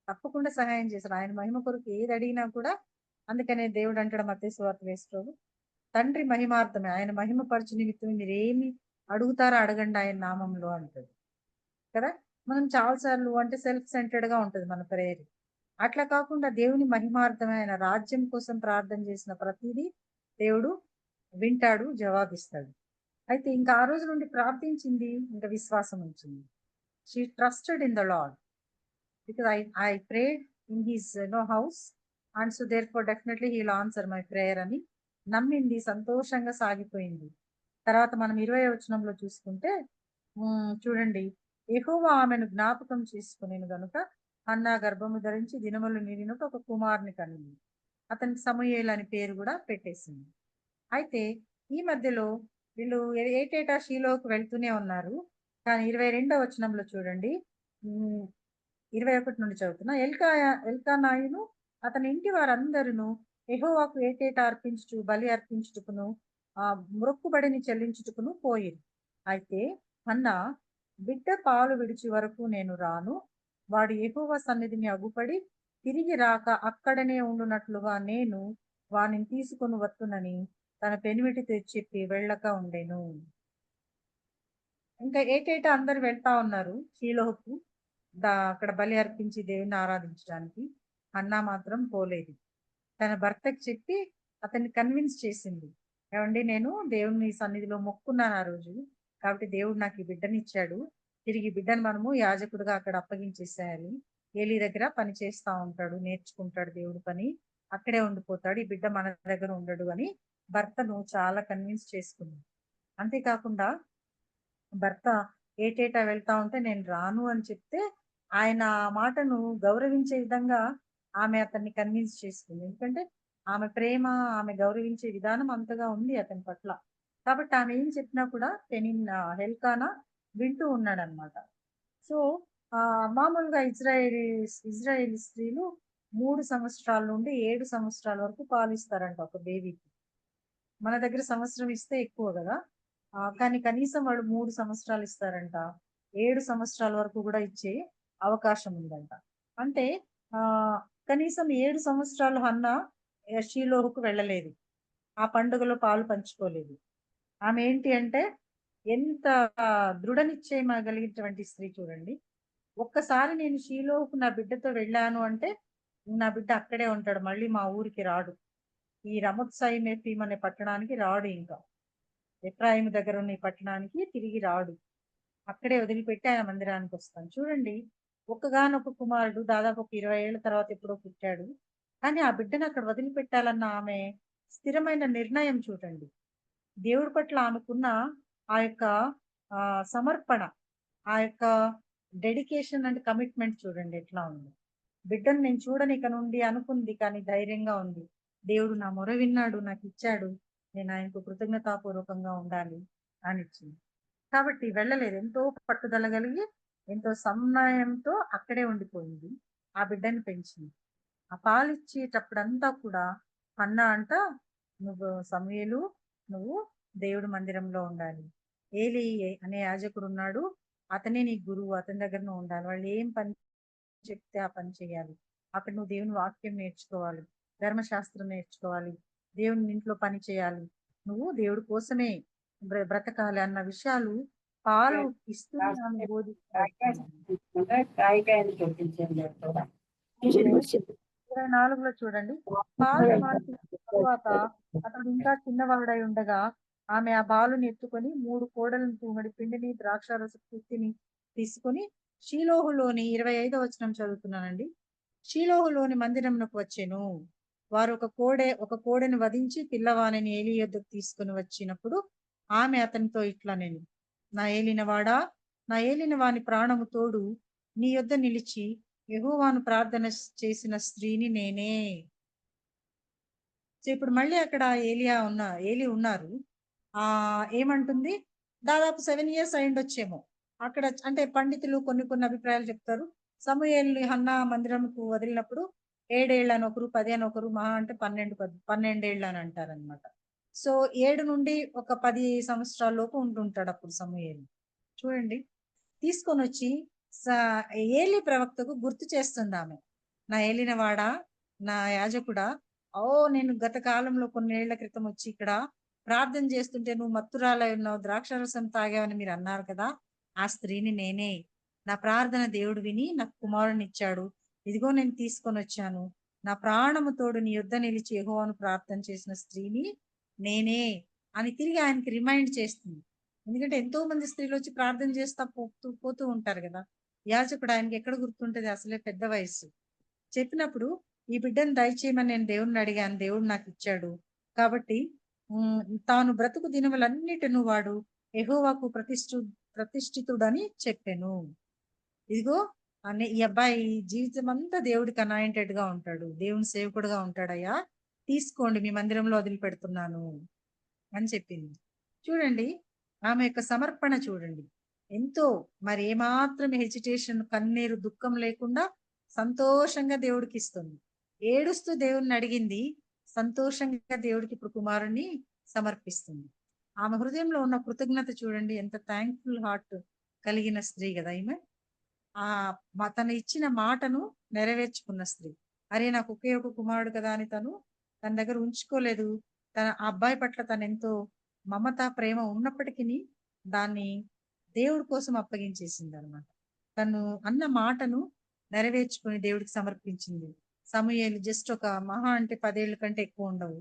తప్పకుండా సహాయం చేస్తాడు. ఆయన మహిమ కొరకు ఏది అడిగినా కూడా. అందుకనే దేవుడు అంటాడు మత్తయి సువార్త 20 తండ్రి మహిమార్థమే, ఆయన మహిమపరచు నిమిత్తం మీరేమి అడుగుతారో అడగండి ఆయన నామంలో అంటాడు కదా. మనం చాలాసార్లు అంటే సెల్ఫ్ సెంటర్డ్ గా ఉంటుంది మన ప్రేయర్. అట్లా కాకుండా దేవుని మహిమార్థమైన రాజ్యం కోసం ప్రార్థన చేసిన ప్రతిదీ దేవుడు వింటాడు, జవాబిస్తాడు. అయితే ఇంకా ఆ రోజు నుండి ప్రార్థించింది, ఇంకా విశ్వాసం ఉంచింది. She trusted in the lord because I prayed in his house, and so therefore definitely he will answer my prayer అని నమ్మింది, సంతోషంగా సాగిపోయింది. తర్వాత మనం 20వ వచనంలో చూసుకుంటే చూడండి, యెహోవా ఆమెను జ్ఞాపకం చేసుకునేను గనుక హన్నా గర్భము ధరించి దినములు నిండినట్టు ఒక కుమారుని కనింది. అతనికి సమూయేలు అని పేరు కూడా పెట్టేసింది. అయితే ఈ మధ్యలో వీళ్ళు ఏటేటా షీలోకి వెళ్తూనే ఉన్నారు. కానీ 22వ వచనంలో చూడండి, 21 నుండి చదువుతున్నా. ఎల్కానాయును అతని ఇంటి వారందరూ యెహోవాకు ఏటేటా బలి అర్పించుటకును మొక్కుబడిని చెల్లించుటకును పోయిరు. అయితే హన్నా, బిడ్డ పాలు విడిచి వరకు నేను రాను, వాడు యెహోవా సన్నిధిని అగుపడి తిరిగి రాక అక్కడనే ఉండునట్లుగా నేను వానిని తీసుకొని వత్తునని తన పెనిమిటితో చెప్పి వెళ్ళక ఉండెను. ఇంకా ఏటేటా అందరు వెళ్తా ఉన్నారు షీలోహుకు. అక్కడ బలి అర్పించి దేవుని ఆరాధించడానికి. హన్నా మాత్రం పోలేదు. తన భర్తకి చెప్పి అతన్ని కన్విన్స్ చేసింది. ఏమండి, నేను దేవుని సన్నిధిలో మొక్కున్నాను ఆ రోజు, కాబట్టి దేవుడు నాకు ఈ బిడ్డనిచ్చాడు, తిరిగి బిడ్డను మనము యాజకుడిగా అక్కడ అప్పగించేసేయాలి. ఏలీ దగ్గర పని చేస్తా ఉంటాడు, నేర్చుకుంటాడు దేవుడి పని, అక్కడే ఉండిపోతాడు, ఈ బిడ్డ మన దగ్గర ఉండడు అని భర్తను చాలా కన్విన్స్ చేసుకుంది. అంతేకాకుండా భర్త ఏటేటా వెళ్తా ఉంటే నేను రాను అని చెప్తే ఆయన ఆ మాటను గౌరవించే విధంగా ఆమె అతన్ని కన్విన్స్ చేసుకుంది. ఎందుకంటే ఆమె ప్రేమ, ఆమె గౌరవించే విధానం అంతగా ఉంది అతని పట్ల. కాబట్టి ఆమె ఏం చెప్పినా కూడా హెల్కానా వింటూ ఉన్నాడనమాట. సో మామూలుగా ఇజ్రాయేలీ స్త్రీలు 3 సంవత్సరాల నుండి 7 సంవత్సరాల వరకు పాలిస్తారంట ఒక బేబీకి. మన దగ్గర సంవత్సరం ఇస్తే ఎక్కువ కదా, కానీ కనీసం వాళ్ళు 3 సంవత్సరాలు ఇస్తారంట. 7 సంవత్సరాల వరకు కూడా ఇచ్చే అవకాశం ఉందంట. అంటే ఆ కనీసం 7 సంవత్సరాలు హన్న షీలోహుకు వెళ్ళలేదు, ఆ పండుగలో పాలు పంచుకోలేదు. ఆమె ఏంటి అంటే ఎంత దృఢ నిశ్చయం కలిగినటువంటి స్త్రీ చూడండి. ఒక్కసారి నేను షీలోహుకు నా బిడ్డతో వెళ్ళాను అంటే నా బిడ్డ అక్కడే ఉంటాడు, మళ్ళీ మా ఊరికి రాడు, ఈ రమోత్సైమెఫీమ్ అనే పట్టణానికి రాడు, ఇంకా ఎఫ్రాయిం దగ్గర ఉన్న ఈ పట్టణానికి తిరిగి రాడు, అక్కడే వదిలిపెట్టి ఆయన మందిరానికి వస్తాను. చూడండి, ఒక్కగానొక్క కుమారుడు దాదాపు ఒక 20 ఏళ్ల తర్వాత ఎప్పుడో పుట్టాడు, కానీ ఆ బిడ్డను అక్కడ వదిలిపెట్టాలన్న ఆమె స్థిరమైన నిర్ణయం చూడండి. దేవుడి పట్ల ఆమెకున్న ఆ యొక్క సమర్పణ, ఆ యొక్క డెడికేషన్ అండ్ కమిట్మెంట్ చూడండి ఎట్లా ఉంది. బిడ్డను నేను చూడని ఇక నుండి అనుకుంది, కానీ ధైర్యంగా ఉంది. దేవుడు నా మొర విన్నాడు, నాకు ఇచ్చాడు, నేను ఆయనకు కృతజ్ఞతాపూర్వకంగా ఉండాలి అని ఇచ్చింది. కాబట్టి వెళ్ళలేదు, ఎంతో పట్టుదల కలిగి ఎంతో సమన్వయంతో అక్కడే ఉండిపోయింది, ఆ బిడ్డని పెంచింది. ఆ పాలిచ్చేటప్పుడంతా కూడా అన్న అంట, నువ్వు సమూయేలు, నువ్వు దేవుడి మందిరంలో ఉండాలి, ఏలి అనే యాజకుడు ఉన్నాడు, అతనే నీ గురువు, అతని దగ్గర నువ్వు ఉండాలి, వాళ్ళు ఏం పని చెప్తే ఆ పని చేయాలి, అక్కడ నువ్వు దేవుని వాక్యం నేర్చుకోవాలి, ధర్మశాస్త్రం నేర్చుకోవాలి, దేవుని ఇంట్లో పని చేయాలి, నువ్వు దేవుడి కోసమే బ్రతకాలి అన్న విషయాలు పాలు ఇస్తున్నాను బోధిస్తున్నాను. 24లో చూడండి, పాలు మాన్పిన తర్వాత అతడు ఇంకా చిన్నవాడై ఉండగా ఆమె ఆ బాలుని ఎత్తుకొని 3 కోడలను తూమడి పిండిని ద్రాక్షారస పుత్తిని తీసుకొని షీలోహులోని 25వ వచనం చదువుతున్నానండి. షీలోహులోని మందిరమునకు వచ్చెను. వారు ఒక కోడెను వధించి పిల్లవానిని ఏలి యొద్దకు తీసుకుని వచ్చినప్పుడు ఆమె అతనితో ఇట్లా, నేను నా ఏలినవాడా, నా ఏలిన వాని ప్రాణము తోడు నీ యొద్ద నిలిచి యెహోవాను ప్రార్థన చేసిన స్త్రీని నేనే. సో ఇప్పుడు మళ్ళీ అక్కడ ఏలి ఉన్నారు. ఏమంటుంది, దాదాపు 7 years అయిండొచ్చేమో అక్కడ. అంటే పండితులు కొన్ని కొన్ని అభిప్రాయాలు చెప్తారు. సమూయేలు హన్నా మందిరంకు వదిలినప్పుడు 7 ఏళ్ళు అని ఒకరు, 10 అని ఒకరు, మహా అంటే 12 ఏళ్ళు అని అంటారనమాట. సో 7 నుండి ఒక 10 సంవత్సరాల లోపు ఉంటుంటాడు అప్పుడు సమూయేలు. చూడండి, తీసుకొని వచ్చి ఏలి ప్రవక్తకు గుర్తు చేస్తుంది ఆమె, నా ఏలిన వాడా, నా యాజకుడా, నేను గత కాలంలో కొన్ని ఏళ్ల క్రితం వచ్చి ఇక్కడ ప్రార్థన చేస్తుంటే నువ్వు మత్తురాలై ఉన్నావు, ద్రాక్షారసం తాగావని మీరు అన్నారు కదా, ఆ స్త్రీని నేనే. నా ప్రార్థన దేవుడు విని నాకు కుమారుని ఇచ్చాడు, ఇదిగో నేను తీసుకొని వచ్చాను, నా ప్రాణము తోడు నీ యుద్ధ నిలిచి యెహోవాను ప్రార్థన చేసిన స్త్రీని నేనే అని తిరిగి ఆయనకి రిమైండ్ చేస్తుంది. ఎందుకంటే ఎంతో మంది స్త్రీలు వచ్చి ప్రార్థన చేస్తా పోతూ ఉంటారు కదా, యాజకుడు ఆయనకి ఎక్కడ గుర్తుంటది, అసలే పెద్ద వయసు. చెప్పినప్పుడు ఈ బిడ్డను దయచేయమని నేను దేవుణ్ణి అడిగాను, దేవుడు నాకు ఇచ్చాడు, కాబట్టి తాను బ్రతుకు దినములన్నిటిను వాడు యెహోవాకు ప్రతిష్ఠితుడని చెప్పాను. ఇదిగో ఈ అబ్బాయి జీవితం అంతా దేవుడికి అనాయింటెడ్ గా ఉంటాడు, దేవుని సేవకుడుగా ఉంటాడయ్యా, తీసుకోండి, మీ మందిరంలో వదిలిపెడుతున్నాను అని చెప్పింది. చూడండి, ఆమె యొక్క సమర్పణ చూడండి, ఎంతో మరి ఏమాత్రం హెజిటేషన్, కన్నీరు, దుఃఖం లేకుండా సంతోషంగా దేవుడికి ఇస్తుంది. ఏడుస్తూ దేవుణ్ణి అడిగింది, సంతోషంగా దేవుడికి ఇప్పుడు కుమారుని సమర్పిస్తుంది. ఆమె హృదయంలో ఉన్న కృతజ్ఞత చూడండి, ఎంత థ్యాంక్ఫుల్ హార్ట్ కలిగిన స్త్రీ కదా ఈమె. తను ఇచ్చిన మాటను నెరవేర్చుకున్న స్త్రీ. అరే, నాకు ఒకే ఒక కుమారుడు కదా అని తన దగ్గర ఉంచుకోలేదు. తన అబ్బాయి పట్ల తను ఎంతో మమత, ప్రేమ ఉన్నప్పటికీ దాన్ని దేవుడి కోసం అప్పగించేసింది అనమాట. తను అన్న మాటను నెరవేర్చుకొని దేవుడికి సమర్పించింది. సమూయేలు జస్ట్ ఒక మహా అంటే 10 ఏళ్ల కంటే ఎక్కువ ఉండవు.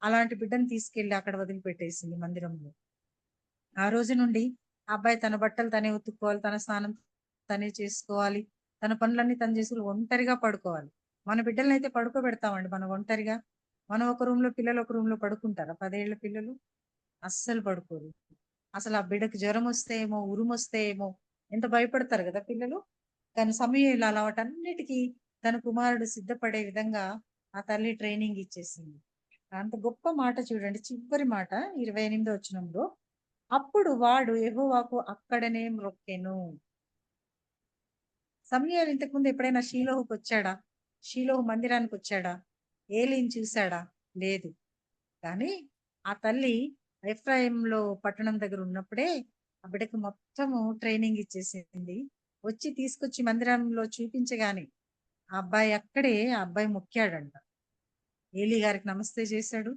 అలాంటి బిడ్డను తీసుకెళ్లి అక్కడ వదిలిపెట్టేసింది మందిరంలో. ఆ రోజు నుండి ఆ అబ్బాయి తన బట్టలు తనే ఉతుక్కోవాలి, తన స్నానం తనే చేసుకోవాలి, తన పనులన్నీ తను చేసుకుని ఒంటరిగా పడుకోవాలి. మన బిడ్డలనైతే పడుకోబెడతామండి మనం ఒంటరిగా. మనం ఒక రూమ్ లో, పిల్లలు ఒక రూమ్ లో పడుకుంటారా? 10 ఏళ్ల పిల్లలు అస్సలు పడుకోరు. అసలు ఆ బిడ్డకు జ్వరం వస్తే ఏమో, ఉరుమొస్తే ఏమో ఎంత భయపడతారు కదా పిల్లలు. కానీ సమూయేలు అలా వాటన్నిటికీ తన కుమారుడు సిద్ధపడే విధంగా ఆ తల్లి ట్రైనింగ్ ఇచ్చేసింది. అంత గొప్ప మాట చూడండి, చివరి మాట 28వ వచనంలో, అప్పుడు వాడు యెహోవాకు అక్కడనే మ్రొక్కెను. సమూయేలు ఇంతకుముందు ఎప్పుడైనా షీలోహుకు వచ్చాడా? షీలోహు మందిరానికి వచ్చాడా? ఏలీని చూశాడా? లేదు. కానీ ఆ తల్లి ఎఫ్రాయింలో పట్టణం దగ్గర ఉన్నప్పుడే ఆ బిడ్డకు మొత్తము ట్రైనింగ్ ఇచ్చేసింది. వచ్చి తీసుకొచ్చి మందిరంలో చూపించగానే ఆ అబ్బాయి అక్కడే ఆ అబ్బాయి మొక్కాడంట. ఏలీ గారికి నమస్తే చేశాడు,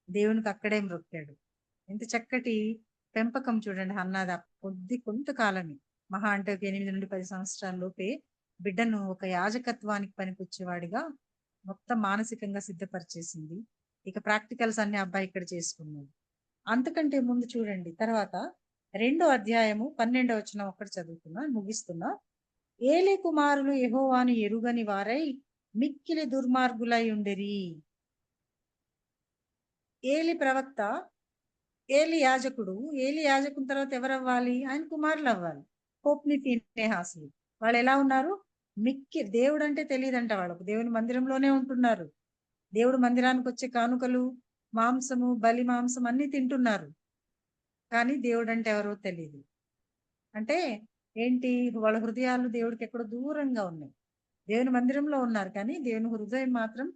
దేవునికి అక్కడే మొక్కాడు. ఎంత చక్కటి పెంపకం చూడండి హన్నాది. కొంతకాలమే, మహా అంటే ఒక 8 నుండి 10 సంవత్సరాల లోపే బిడ్డను ఒక యాజకత్వానికి పనికొచ్చేవాడిగా మొత్తం మానసికంగా సిద్ధపరిచేసింది. ఇక ప్రాక్టికల్స్ అన్ని అబ్బాయి ఇక్కడ చేసుకున్నాడు. అంతకంటే ముందు చూడండి, తర్వాత 2వ అధ్యాయము 12వ వచనం ఒక్కటి చదువుతున్నా, ముగిస్తున్నా. ఏలీ కుమారులు యెహోవాను ఎరుగని వారై మిక్కిలి దుర్మార్గులై ఉండెరి. ఏలి ప్రవక్త, ఏలి యాజకుడు. ఏలి యాజకుని తర్వాత ఎవరవ్వాలి? ఆయన కుమారులు అవ్వాలి, హోప్ని ఫీనెహాసులు. వాళ్ళు ఎలా ఉన్నారు? దేవుడు అంటే తెలియదంట వాళ్ళకు. దేవుని మందిరంలోనే ఉంటున్నారు. దేవుడు మందిరానికి వచ్చే కానుకలు, మాంసము, బలి మాంసం అన్ని తింటున్నారు. కానీ దేవుడు అంటే ఎవరో తెలియదు. అంటే ఏంటి? వాళ్ళ హృదయాలు దేవుడికి ఎక్కడో దూరంగా ఉన్నాయి. దేవుని మందిరంలో ఉన్నారు కానీ దేవుని హృదయం మాత్రం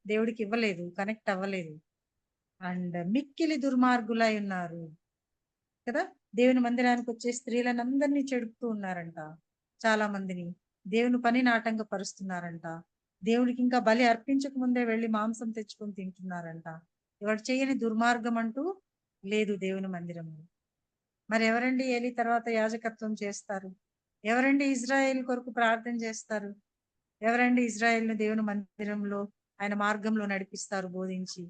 దేవుడికి ఇవ్వలేదు, కనెక్ట్ అవ్వలేదు. అండ్ మిక్కిలి దుర్మార్గులై ఉన్నారు కదా. దేవుని మందిరానికి వచ్చే స్త్రీలను అందరినీ చెడుపుతూ ఉన్నారంట. చాలా మందిని దేవుని పనిని ఆటంకపరుస్తున్నారంట. దేవుడికి ఇంకా బలి అర్పించక ముందే వెళ్ళి మాంసం తెచ్చుకొని తింటున్నారంట. ఇవాడు చేయని దుర్మార్గం అంటూ లేదు దేవుని మందిరంలో. మరి ఎవరండి ఏలి తర్వాత యాజకత్వం చేస్తారు? ఎవరండి ఇజ్రాయేల్ కొరకు ప్రార్థన చేస్తారు? ఎవరండి ఇజ్రాయేల్ను దేవుని మందిరంలో ఆయన మార్గంలో నడిపిస్తారు బోధించి?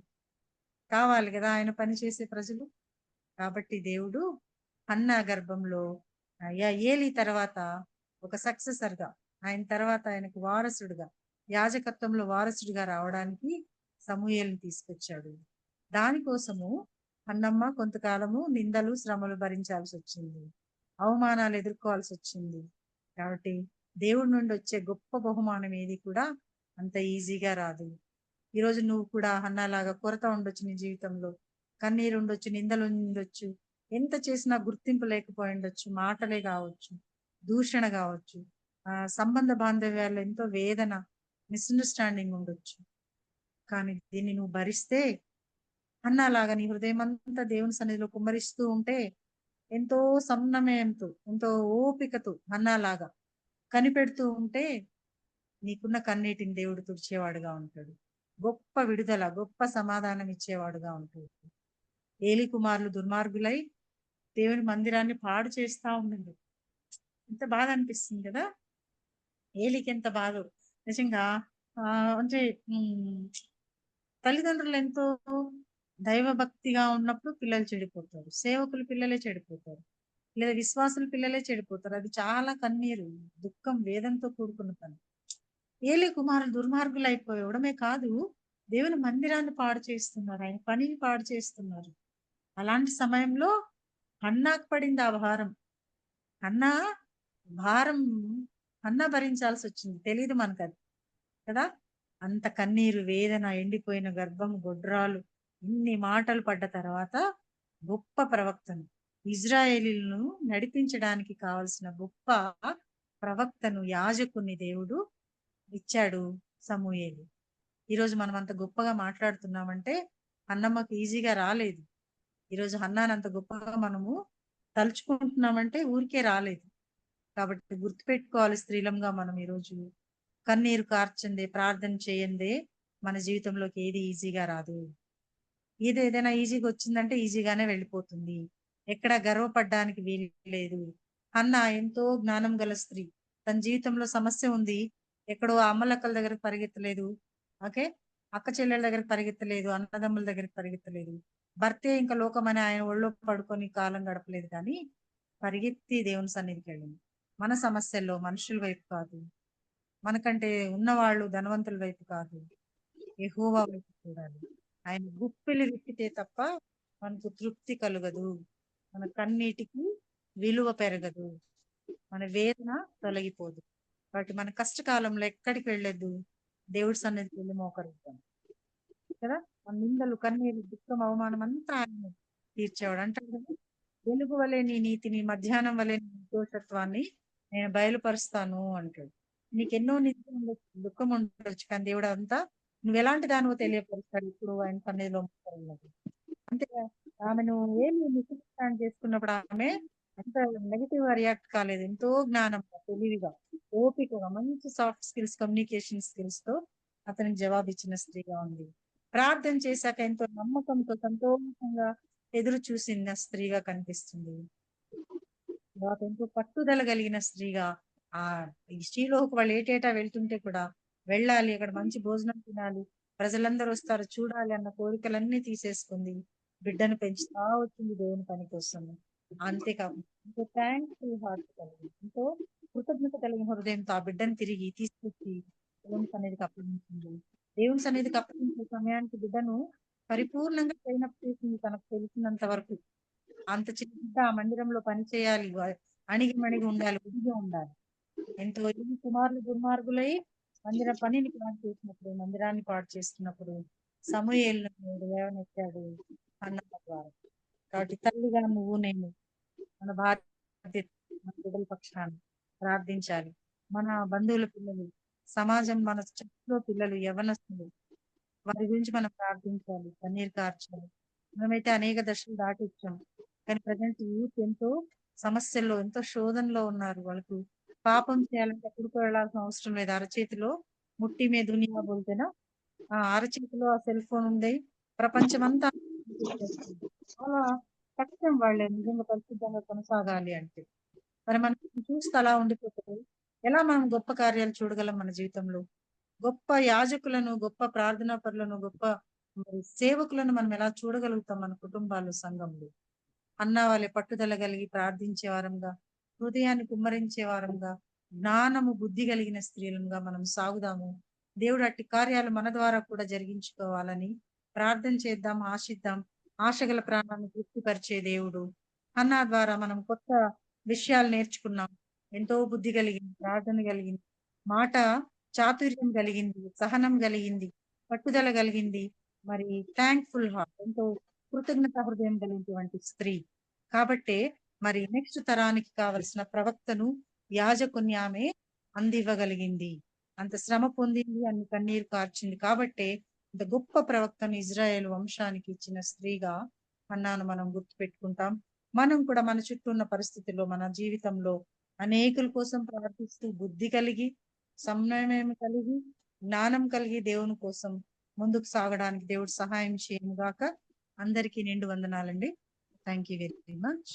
కావాలి కదా ఆయన పని చేసే ప్రజలు. కాబట్టి దేవుడు హన్నా గర్భంలో ఏలి తర్వాత ఒక సక్సెసర్ గా, ఆయన తర్వాత ఆయనకు వారసుడుగా, యాజకత్వంలో వారసుడిగా రావడానికి సమూయేలుని తీసుకొచ్చాడు. దానికోసము అన్నమ్మ కొంతకాలము నిందలు, శ్రమలు భరించాల్సి వచ్చింది, అవమానాలు ఎదుర్కోవాల్సి వచ్చింది. కాబట్టి దేవుడి నుండి వచ్చే గొప్ప బహుమానం ఏది కూడా అంత ఈజీగా రాదు. ఈరోజు నువ్వు కూడా హన్నాలాగా కొరత ఉండొచ్చు నీ జీవితంలో, కన్నీరు ఉండొచ్చు, నిందలు ఉండొచ్చు, ఎంత చేసినా గుర్తింపు లేకపోయి ఉండొచ్చు, మాటలే కావచ్చు, దూషణ కావచ్చు, సంబంధ బాంధవ్యాల్లో ఎంతో వేదన, మిస్అండర్స్టాండింగ్ ఉండొచ్చు. కానీ దీన్ని నువ్వు భరిస్తే, అన్నలాగా నీ హృదయం అంతా దేవుని సన్నిధిలో కుమ్మరిస్తూ ఉంటే, ఎంతో సంయమయంతో, ఎంతో ఓపికతో అన్నలాగా కనిపెడుతూ ఉంటే నీకున్న కన్నీటిని దేవుడు తుడిచేవాడుగా ఉంటాడు. గొప్ప విడుదల, గొప్ప సమాధానం ఇచ్చేవాడుగా ఉంటాడు. ఏలి కుమారులు దుర్మార్గులై దేవుని మందిరాన్ని పాడు చేస్తా ఉండండి. ఎంత బాధ అనిపిస్తుంది కదా. ఏలికి ఎంత బాధ నిజంగా. అంటే తల్లిదండ్రులు ఎంతో దైవభక్తిగా ఉన్నప్పుడు పిల్లలు చెడిపోతారు, సేవకులు పిల్లలే చెడిపోతారు, లేదా విశ్వాసుల పిల్లలే చెడిపోతారు. అది చాలా కన్నీరు, దుఃఖం, వేదంతో కూడుకున్న పని. ఏలి కుమారులు దుర్మార్గులు అయిపోవడమే కాదు, దేవుని మందిరాన్ని పాడు చేస్తున్నారు, ఆయన పనిని పాడు చేస్తున్నారు. అలాంటి సమయంలో హన్నాకు పడింది ఆ భారం. అన్నా భారం అన్నా భరించాల్సి వచ్చింది. తెలియదు మనకు అది కదా. అంత కన్నీరు, వేదన, ఎండిపోయిన గర్భం, గొడ్రాలు, ఇన్ని మాటలు పడ్డ తర్వాత గొప్ప ప్రవక్తను, ఇజ్రాయేలీలను నడిపించడానికి కావలసిన గొప్ప ప్రవక్తను, యాజకుని దేవుడు ఇచ్చాడు సమూయేలు. ఈరోజు మనం అంత గొప్పగా మాట్లాడుతున్నామంటే అన్నమ్మకు ఈజీగా రాలేదు. ఈరోజు హన్నాను అంత గొప్పగా మనము తలుచుకుంటున్నామంటే ఊరికే రాలేదు. కాబట్టి గుర్తుపెట్టుకోవాలి, స్త్రీలంగా మనం ఈరోజు కన్నీరు కార్చందే, ప్రార్థన చేయందే మన జీవితంలోకి ఏది ఈజీగా రాదు. ఏదైనా ఈజీగా వచ్చిందంటే ఈజీగానే వెళ్ళిపోతుంది. ఎక్కడ గర్వపడ్డానికి వీలు లేదు. హన్నా ఎంతో జ్ఞానం గల స్త్రీ, తన జీవితంలో సమస్య ఉంది, ఎక్కడో అమ్మలక్కల దగ్గరకు పరిగెత్తలేదు, ఓకే, అక్క చెల్లెల దగ్గరకు పరిగెత్తలేదు, అన్నదమ్ముల దగ్గరకు పరిగెత్తలేదు, భర్తే ఇంకా లోకం అని ఆయన ఒళ్ళో పడుకొని కాలం గడపలేదు, కానీ పరిగెత్తి దేవుని సన్నిధికి వెళ్ళింది. మన సమస్యల్లో మనుషుల వైపు కాదు, మనకంటే ఉన్నవాళ్ళు ధనవంతుల వైపు కాదు, యెహోవా వైపు చూడాలి. ఆయన గుప్పిలి విప్పితే తప్ప మనకు తృప్తి కలుగదు, మన కన్నీటికి విలువ పెరగదు, మన వేదన తొలగిపోదు. కాబట్టి మన కష్టకాలంలో ఎక్కడికి వెళ్ళొద్దు, దేవుడి సన్నిధికి వెళ్ళి మోకరిద్దాం కదా. మన నిందలు, కన్నీరు, దుఃఖం, అవమానం అంతా ఆయన తీర్చేవాడు. అంటాడు కదా, వెలుగు వలె నీ నీతిని, మధ్యాహ్నం వలె నీ నిర్దోషత్వాన్ని నేను బయలుపరుస్తాను అంటాడు. నీకెన్నో నిత్యం ఉండొచ్చు, దుఃఖం ఉండొచ్చు, కానీ దేవుడు అంతా నువ్వు ఎలాంటి దానివో తెలియపరుస్తాడు ఇప్పుడు ఆయన సన్నిధిలో మోకరిల్లినప్పుడు. అంతే, ఆమెను ఏమి మిస్అండర్స్టాండ్ చేసుకున్నప్పుడు ఆమె అంత నెగిటివ్ గా రియాక్ట్ కాలేదు. ఎంతో జ్ఞానంగా, తెలివిగా, ఓపికగా, మంచి సాఫ్ట్ స్కిల్స్, కమ్యూనికేషన్ స్కిల్స్ తో అతనికి జవాబు ఇచ్చిన స్త్రీగా ఉంది. ప్రార్థన చేశాక ఎంతో నమ్మకంతో, సంతోషంగా ఎదురు చూసిన స్త్రీగా కనిపిస్తుంది. తర్వాత ఎంతో పట్టుదల కలిగిన స్త్రీగా, ఆ ఈ శ్రీలోకి వాళ్ళు ఏటేటా వెళ్తుంటే కూడా వెళ్ళాలి, అక్కడ మంచి భోజనం తినాలి, ప్రజలందరూ వస్తారు చూడాలి అన్న కోరికలన్నీ తీసేసుకుంది, బిడ్డను పెంచుతా వచ్చింది దేవుని పని కోసం. అంతేకాకుండా ఎంతో థ్యాంక్ఫుల్ హార్ట్ కలిగి, ఎంతో కృతజ్ఞత కలిగిన హృదయంతో ఆ బిడ్డను తిరిగి తీసుకొచ్చి దేవుని సన్నిధికి అప్పగించింది. దేవుని సన్నిధికి అప్పగించే సమయానికి బిడ్డను పరిపూర్ణంగా ట్రైనప్ చేసింది తనకు తెలిసినంత వరకు. అంత చిన్న బిడ్డ ఆ మందిరంలో పని చేయాలి, అణిగి మణిగి ఉండాలి, ఉడిగి ఉండాలి. ఎంతో ఈ కుమారులు దుర్మార్గులై మందిర పనిని పాడు చేసినప్పుడు, మందిరాన్ని పాడు చేస్తున్నప్పుడు సమూయేలును లేవనెత్తాడు అన్నమ్మ ద్వారా. కాబట్టి తల్లిగా నువ్వు నేను మన బాధ్యత, మన బిడ్డల పక్షాన ప్రార్థించాలి. మన బంధువుల పిల్లలు, సమాజం, మన చుట్టూ పిల్లలు, యవ్వనస్తులు, వారి గురించి మనం ప్రార్థించాలి, కన్నీరు కార్చాలి. మనమైతే అనేక దశలు దాటి వచ్చాం, కానీ ప్రజెంట్ యూత్ ఎంతో సమస్యల్లో, ఎంతో శోధనలో ఉన్నారు. వాళ్ళకు పాపం చేయాలంటే ఎక్కడికో వెళ్ళాల్సిన అవసరం లేదు, అరచేతిలో ముట్టి మీద దునియా బోల్తేనా, ఆ అరచేతిలో ఆ సెల్ ఫోన్ ఉంది, ప్రపంచమంతా చాలా కష్టం వాళ్ళే నిజంగా పరిశుద్ధంగా కొనసాగాలి అంటే. మరి మనం చూస్తే అలా ఉండిపోతే ఎలా మనం గొప్ప కార్యాలు చూడగలం మన జీవితంలో? గొప్ప యాజకులను, గొప్ప ప్రార్థనా పరులను, గొప్ప మరి సేవకులను మనం ఎలా చూడగలుగుతాం మన కుటుంబాలు, సంఘంలో? అన్న వాళ్ళే పట్టుదల కలిగి ప్రార్థించే వారంగా, హృదయాన్ని కుమ్మరించే వారంగా, జ్ఞానము, బుద్ధి కలిగిన స్త్రీలంగా మనం సాగుదాము. దేవుడు అట్టి కార్యాలు మన ద్వారా కూడా జరిగించుకోవాలని ప్రార్థన చేద్దాం, ఆశిద్దాం. ఆశగల ప్రాణాన్ని తృప్తిపరిచే దేవుడు. అన్న ద్వారా మనం కొత్త విషయాలు నేర్చుకున్నాం. ఎంతో బుద్ధి కలిగింది, ప్రార్థన కలిగింది, మాట చాతుర్యం కలిగింది, సహనం కలిగింది, పట్టుదల కలిగింది, మరి థ్యాంక్ఫుల్ హార్ట్, ఎంతో కృతజ్ఞత హృదయం కలిగినటువంటి స్త్రీ. కాబట్టే మరి నెక్స్ట్ తరానికి కావలసిన ప్రవక్తను, యాజకుని ఆమె అందివ్వగలిగింది. అంత శ్రమ పొందింది, అన్ని కన్నీరు కార్చింది. కాబట్టే ఇంత గొప్ప ప్రవక్తను ఇజ్రాయేల్ వంశానికి ఇచ్చిన స్త్రీగా అన్నాను మనం గుర్తు పెట్టుకుంటాం. మనం కూడా మన చుట్టూ ఉన్న పరిస్థితుల్లో, మన జీవితంలో అనేకుల కోసం ప్రార్థిస్తూ, బుద్ధి కలిగి, సమన్వయం కలిగి, జ్ఞానం కలిగి దేవుని కోసం ముందుకు సాగడానికి దేవుడు సహాయం చేయను గాక. అందరికీ నిండు వందనాలండి. Thank you very much.